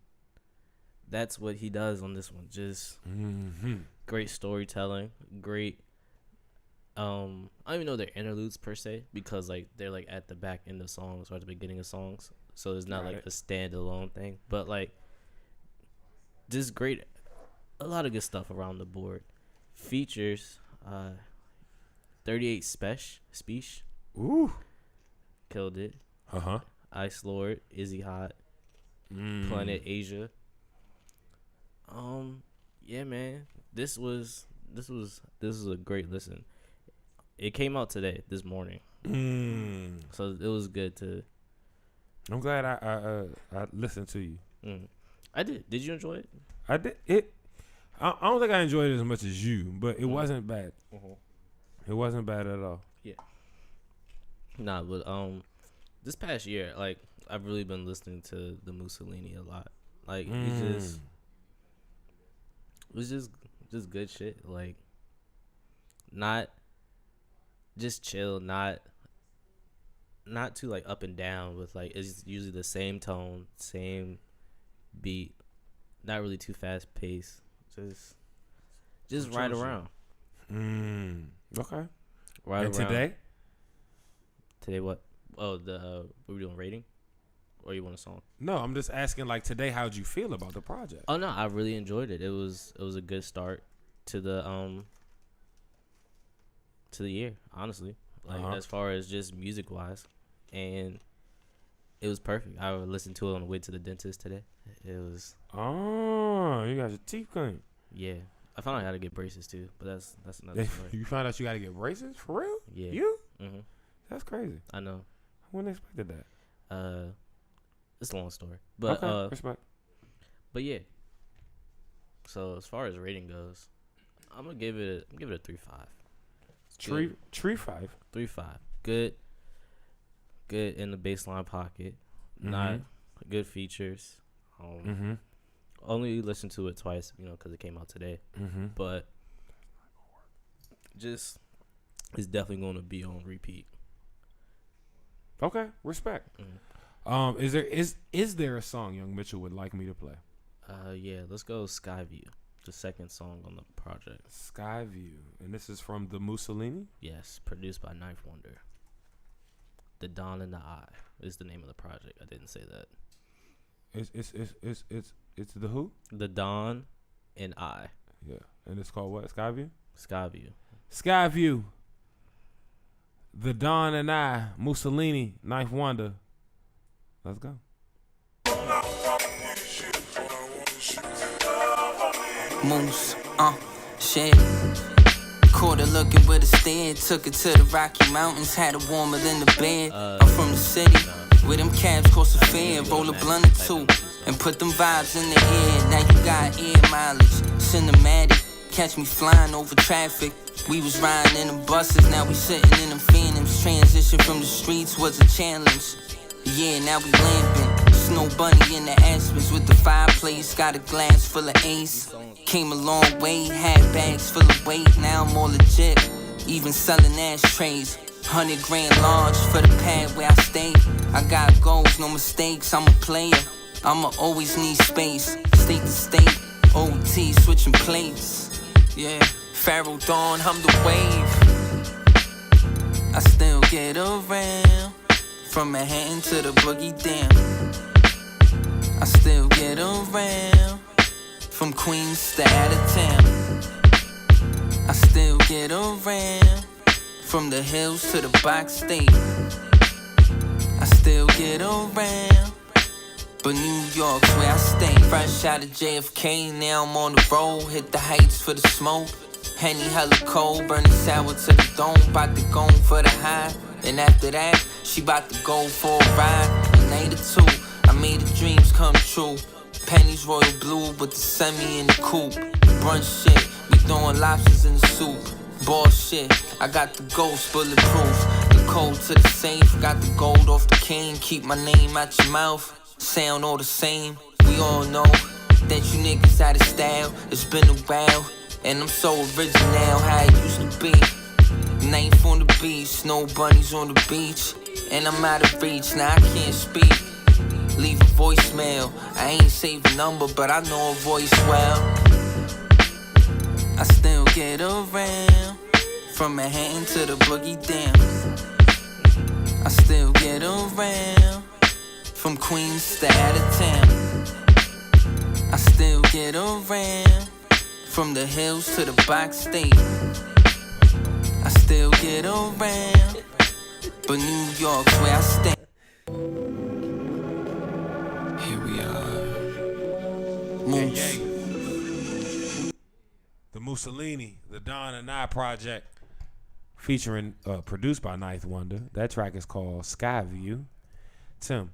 B: that's what he does on this one. Just great storytelling, great. I don't even know their interludes per se, because like they're like at the back end of songs or at the beginning of songs, so it's not like a standalone thing. But like, just great, a lot of good stuff around the board. Features, 38 Speech.
A: Ooh,
B: killed it. Ice Lord, Izzy Hot, Planet Asia. Yeah, man, this was a great listen. It came out today, this morning, so it was good to.
A: I'm glad I listened to you.
B: I did. Did you enjoy it?
A: I did it. I don't think I enjoyed it as much as you, but it wasn't bad. It wasn't bad at all.
B: Yeah. Nah, but this past year, like I've really been listening to the Musalini a lot. Like it was just good shit. Like not just chill, not too like up and down with like it's usually the same tone, same beat, not really too fast paced. Just right around.
A: Okay.
B: Right
A: and
B: around.
A: Today
B: what? Oh, what we doing, rating? Or you want a song?
A: No, I'm just asking. Like today, how'd you feel about the project?
B: Oh no, I really enjoyed it. It was a good start to the year, honestly. Like as far as just music wise, and it was perfect. I listened to it on the way to the dentist today. It was.
A: Oh, you got your teeth clean.
B: Yeah, I found out how to get braces too, but that's another story.
A: You found out you got to get braces for real?
B: Yeah.
A: You?
B: Mm-hmm.
A: That's crazy.
B: I know.
A: I wouldn't expected that.
B: It's a long story, but
A: okay, respect.
B: But yeah. So as far as rating goes, I'm gonna give it a 3.5.
A: Tree 5.
B: 3.5. Good in the baseline pocket. Not good features. Only listened to it twice, because it came out today. But just it's definitely going to be on repeat.
A: Okay, respect. Is there a song Young Mitchell would like me to play?
B: Yeah, let's go Skyview, the second song on the project.
A: Skyview, and this is from TheMusalini.
B: Yes, produced by Ninth Wonder. The Dawn in the Eye is the name of the project. I didn't say that.
A: It's the who?
B: The Dawn and I.
A: Yeah, and it's called what? Skyview. Skyview. The Dawn and I. Musalini. Ninth Wonder. Let's go.
L: Moose, shit. Caught her looking with a stare. Took her to the Rocky Mountains. Had her warmer than the bed. I'm from the city. With them cabs cost a fare. Roll a blunt or two. And put them vibes in the air. Now you got air mileage. Cinematic. Catch me flying over traffic. We was riding in them buses. Now we sitting in them phantoms. Transition from the streets was a challenge. Yeah, now we lamping. Snow bunny in the Aspens with the fireplace. Got a glass full of Ace. Came a long way, had bags full of weight. Now I'm all legit, even selling ashtrays. 100 grand large for the pad where I stay. I got goals, no mistakes, I'm a player. I'ma always need space, state to state. OT switching plates. Yeah, Pharaoh Dawn, I'm the wave. I still get around. From Manhattan to the Boogie Down. I still get around. From Queens to out of town. I still get around. From the hills to the box state. I still get around. But New York's where I stay. Fresh out of JFK, now I'm on the road. Hit the heights for the smoke. Henny hella cold, burning sour to the dome. Bout to go for the high. And after that, she bout to go for a ride. A night or two, I made her dreams come true. Pennies royal blue, but the semi in the coupe. Brunch shit, we throwing lobsters in the soup. Ball shit, I got the ghost bulletproof. The code to the safe, got the gold off the cane. Keep my name out your mouth, sound all the same. We all know that you niggas out of style. It's been a while, and I'm so original how it used to be. Knife on the beach, snow bunnies on the beach. And I'm out of reach, now I can't speak. Leave a voicemail, I ain't saved a number, but I know a voice well. I still get around. From Manhattan to the Boogie Down. I still get around. From Queens to out of town. I still get around. From the hills to the box state. I still get around, but New York's where I stay. Here we are. Moose.
A: The Musalini, the Dawn and I project, featuring produced by Ninth Wonder. That track is called Skyview. Tim,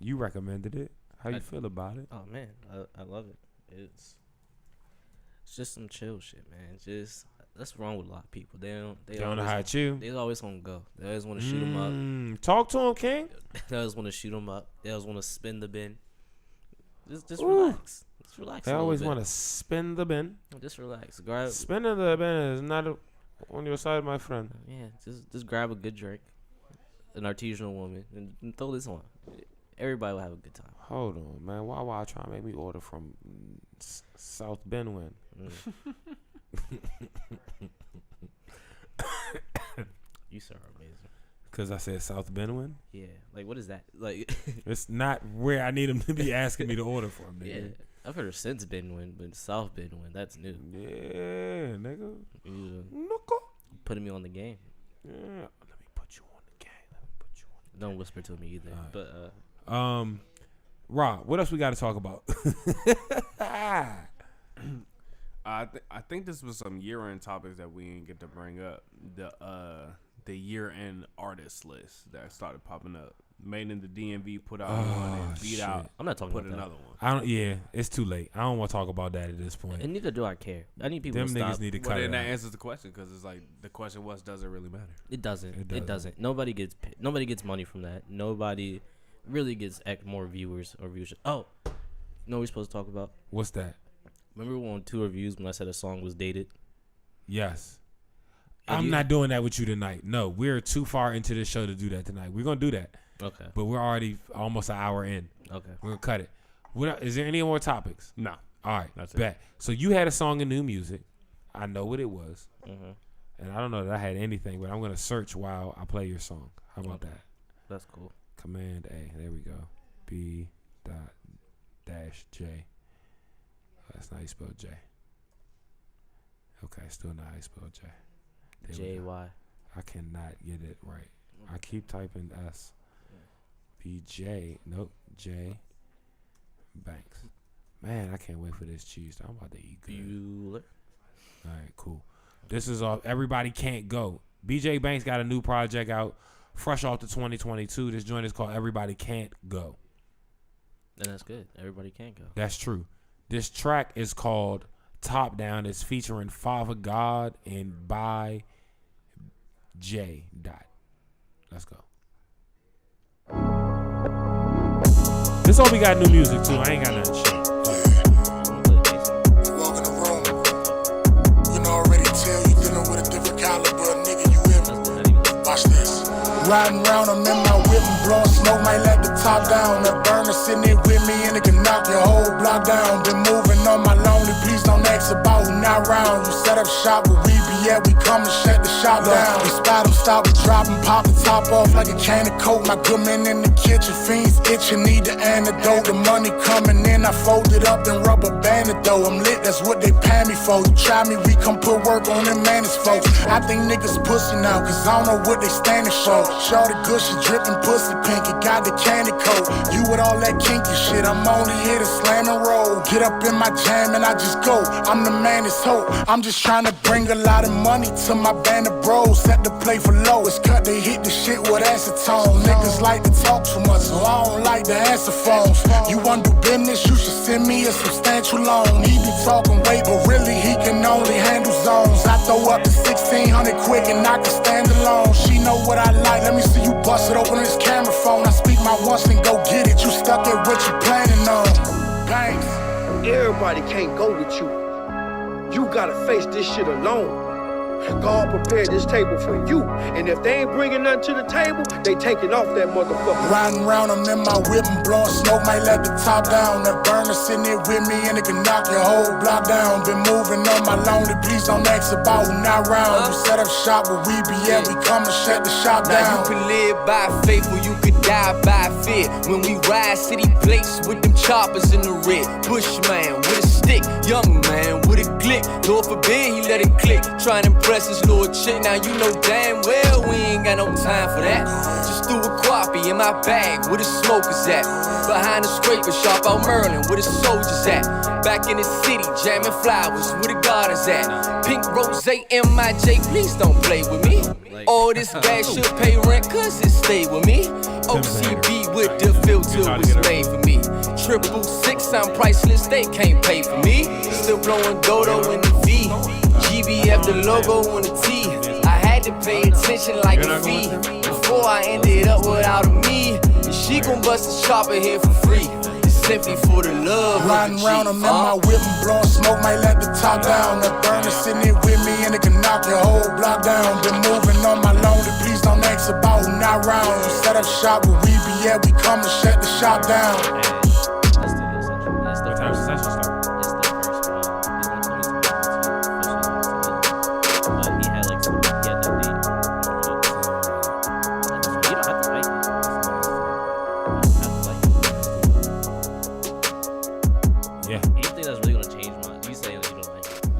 A: you recommended it. How you feel about it?
B: Oh man, I love it. It's just some chill shit, man. Just that's wrong with a lot of people. They don't know how to chew. They always gonna go. They always want to shoot them up.
A: Talk to him, King.
B: They always want to shoot them up. They always want to spin the bin. Just relax. Just relax.
A: They always want to spin the bin.
B: Just relax.
A: Spinning the bin is not on your side, my friend.
B: Yeah, just grab a good drink, an artisanal woman, and throw this on. Everybody will have a good time.
A: Hold on, man. Why trying to make me order from South Benwin?
B: You sir are amazing.
A: Because I said South Benwin?
B: Yeah. Like, what is that? Like,
A: it's not where I need him to be asking me to order from, nigga.
B: Yeah. I've heard of since Benwin, but South Benwin, that's new.
A: Yeah, nigga.
B: Putting me on the game.
A: Yeah. Let me put you on the game.
B: Don't whisper to me either.
A: Right. But, Rob, what else we got to talk about?
D: I think this was some year-end topics that we didn't get to bring up. The year-end artist list that started popping up. Made in the DMV put out one and beat out.
B: I'm not talking
D: put
B: about
D: another
B: that.
D: one.
A: Yeah, it's too late. I don't want to talk about that at this point.
B: And neither do I care. I need people
A: Them
B: to stop.
A: niggas need to cut
D: Well,
A: it
D: then that
A: out.
D: answers the question because it's like the question was, does it really matter?
B: It doesn't. Nobody gets money from that. Nobody really gets more viewers or views. Oh, you know what we're supposed to talk about?
A: What's that?
B: Remember on 2 reviews when I said a song was dated?
A: Yes.
B: And
A: I'm not doing that with you tonight. No, we're too far into this show to do that tonight. We're going to do that.
B: Okay.
A: But we're already almost an hour in.
B: Okay.
A: We're going to cut it. Is there any more topics?
D: No.
A: All right.
D: That's
A: bet.
D: it.
A: So you had a song in new music. I know what it was.
B: Mm-hmm.
A: And I don't know that I had anything, but I'm going to search while I play your song. How about that?
B: That's cool.
A: Command A. There we go. B dot dash J. That's not how you spell J. Okay, still not how you spell J.
B: J-Y.
A: I cannot get it right. I keep typing S. B-J. Nope. J. Banks. Man, I can't wait for this cheese. I'm about to eat good.
B: Bueller.
A: All right, cool. This is all. Everybody Can't Go. BJ Banks got a new project out, fresh off the 2022. This joint is called Everybody Can't Go.
B: And that's good. Everybody can't go.
A: That's true. This track is called Top Down. It's featuring Father God and by J. Dot. Let's go. This all we got new music too. I ain't got nothing shit.
J: Walk in the room. You know already tell you dealing with a different caliber, nigga. You hear me? Watch this. Riding round, I'm in my whip and blowing smoke, might let the top down. That burner sitting there with me and it can knock your whole block down. Been moving on my lonely, please don't ask about who not round. You set up shop where we be at, we come and shut the shop down. We spot them, stop, we drop them, pop the top off like a can of coke. My good man in the kitchen, fiends itching, need the antidote. The money coming in, I fold it up and rubber band it though. I'm lit, that's what they pay me for. You try me, we come put work on them managed folks. I think niggas pussy now, cause I don't know what they standing for. Shorty good, she drippin' pussy pink, it got the candy coat. You with all that kinky shit, I'm only here to slam and roll. Get up in my jam and I just go, I'm the man that's hope. I'm just trying to bring a lot of money to my band of bros. Set the play for low, it's cut, they hit the shit with acetone. Niggas like to talk too much, so I don't like to answer phones. You want to do business, you should send me a substantial loan. He be talking weight, but really he can only handle zones. I throw up to 1600 quick and I can stand alone. She know what I like, let me see you bust it open this camera phone. I speak my once and go get it, you stuck at what you planning on. Banks.
M: Everybody can't go with you. You gotta face this shit alone. God prepared this table for you. And if they ain't bringing nothing to the table, they taking off that motherfucker.
J: Riding around, I'm in my whip and blowing smoke, might let the top down. That burner sitting there with me and it can knock your whole block down. Been moving on my lonely, please don't ask about who not round. You set up shop where we be at, we come and shut the shop down.
L: Now you can live by faith or you could die by fear. When we ride city plates with them choppers in the red. Push man with a stick, young man with a glick. Lord forbid he let it click, trying to impress his little chick. Now you know damn well we ain't got no time for that. Just threw a quappy in my bag, where the smokers at. Behind the scraper shop out Merlin, where the soldiers at. Back in the city, jamming flowers, where the gardens at. Pink rose, M.I.J., please don't play with me. All this gas should pay rent, cause it stay with me. OCB with the filter was made for me. 666, I'm priceless, they can't pay for me. Still blowing dodo in the V. GBF the logo on the T. I had to pay attention like a fee before I ended up without a me. And she gon' bust a chopper here for free. It's simply for the love.
N: Riding round, I'm in my whip and blowing smoke, might let the top down. The burner sitting here with me and it can knock your whole block down. Been moving on my lonely, please don't ask about who not round. You set up shop where we be at, we come and shut the shop down.
A: What time does the session start?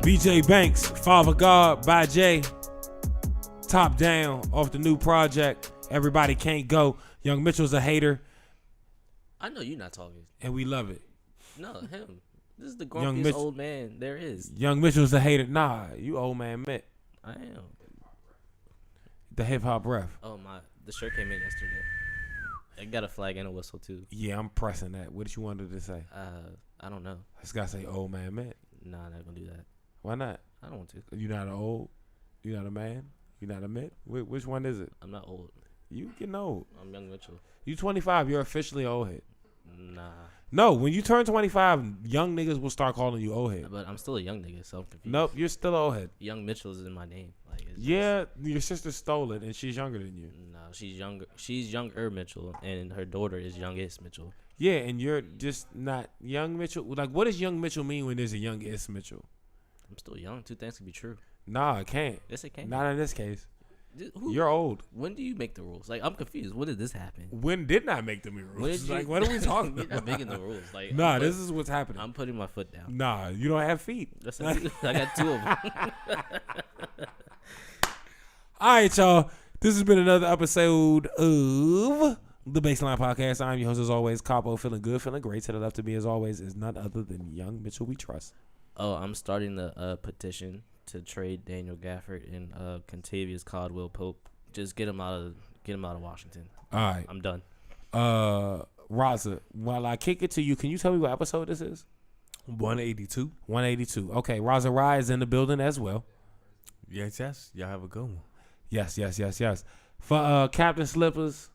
A: BJ Banks, Father God by Jay, Top Down off the new project. Everybody Can't Go. Young Mitchell's a hater.
B: I know you're not talking.
A: And we love it.
B: No, him. This is the grumpiest old man there is.
A: Young Mitchell's a hater. Nah, you old man Mitt.
B: I am.
A: The hip hop ref.
B: Oh my, the shirt came in yesterday. It got a flag and a whistle too.
A: Yeah, I'm pressing that. What did you wanted to say?
B: I don't know.
A: It's gotta say old man Mitt.
B: Nah, I'm not gonna do that.
A: Why not?
B: I don't want to.
A: You're not an old. You're not a man. You're not a Mitt. Which one is it?
B: I'm not old.
A: You getting old.
B: I'm Young Mitchell.
A: You 25. You're officially old head.
B: Nah.
A: No, when you turn 25, young niggas will start calling you old head.
B: But I'm still a young nigga, so I'm confused.
A: Nope, you're still old head.
B: Young Mitchell is in my name. Like,
A: yeah, your sister stole it, and she's younger than you.
B: No, she's younger. She's younger Mitchell, and her daughter is youngest Mitchell.
A: Yeah, and you're just not young Mitchell. Like, what does young Mitchell mean when there's a youngest Mitchell?
B: I'm still young. Two things can be true.
A: Nah, it can't.
B: Yes, it can.
A: Not in this case. You're old.
B: When do you make the rules? Like, I'm confused. When did this happen?
A: When did I make the rules? Like, what are we talking about?
B: You're not making the rules. Like,
A: nah, this is what's happening.
B: I'm putting my foot down.
A: Nah, you don't have feet.
B: I got two of them.
A: All right, y'all. This has been another episode of the BASSLINE Podcast. I'm your host, as always, Capo. Feeling good, feeling great. To the left of me, as always, is none other than Young Mitchell We Trust.
B: Oh, I'm starting the petition to trade Daniel Gafford and Contavious Caldwell Pope. Just get him out of Washington.
A: All right,
B: I'm done.
A: Raza, while I kick it to you, can you tell me what episode this is?
D: 182.
A: 182. Okay, Raza-Ry is in the building as well.
D: Yes. Y'all have a good one.
A: Yes. For Captain Slippers,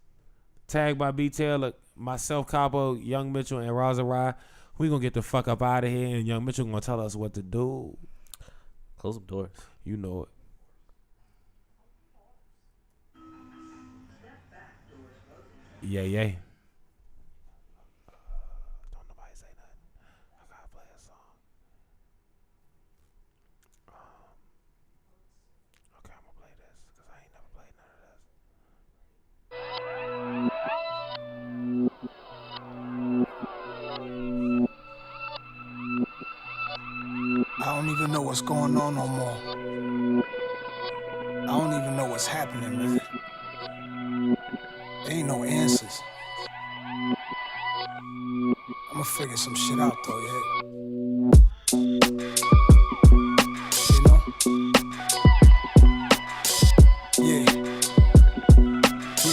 A: tagged by B Taylor, myself, Capo, Young Mitchell, and Raza-Ry, we gonna get the fuck up out of here, and Young Mitchell gonna tell us what to do.
B: Close the doors.
A: You know it. Yeah. Don't nobody say nothing. I gotta play a song. Okay, I'm gonna play this because I ain't never played none of this.
N: I don't even know what's going on no more. I don't even know what's happening, man. There ain't no answers. I'ma figure some shit out though, yeah.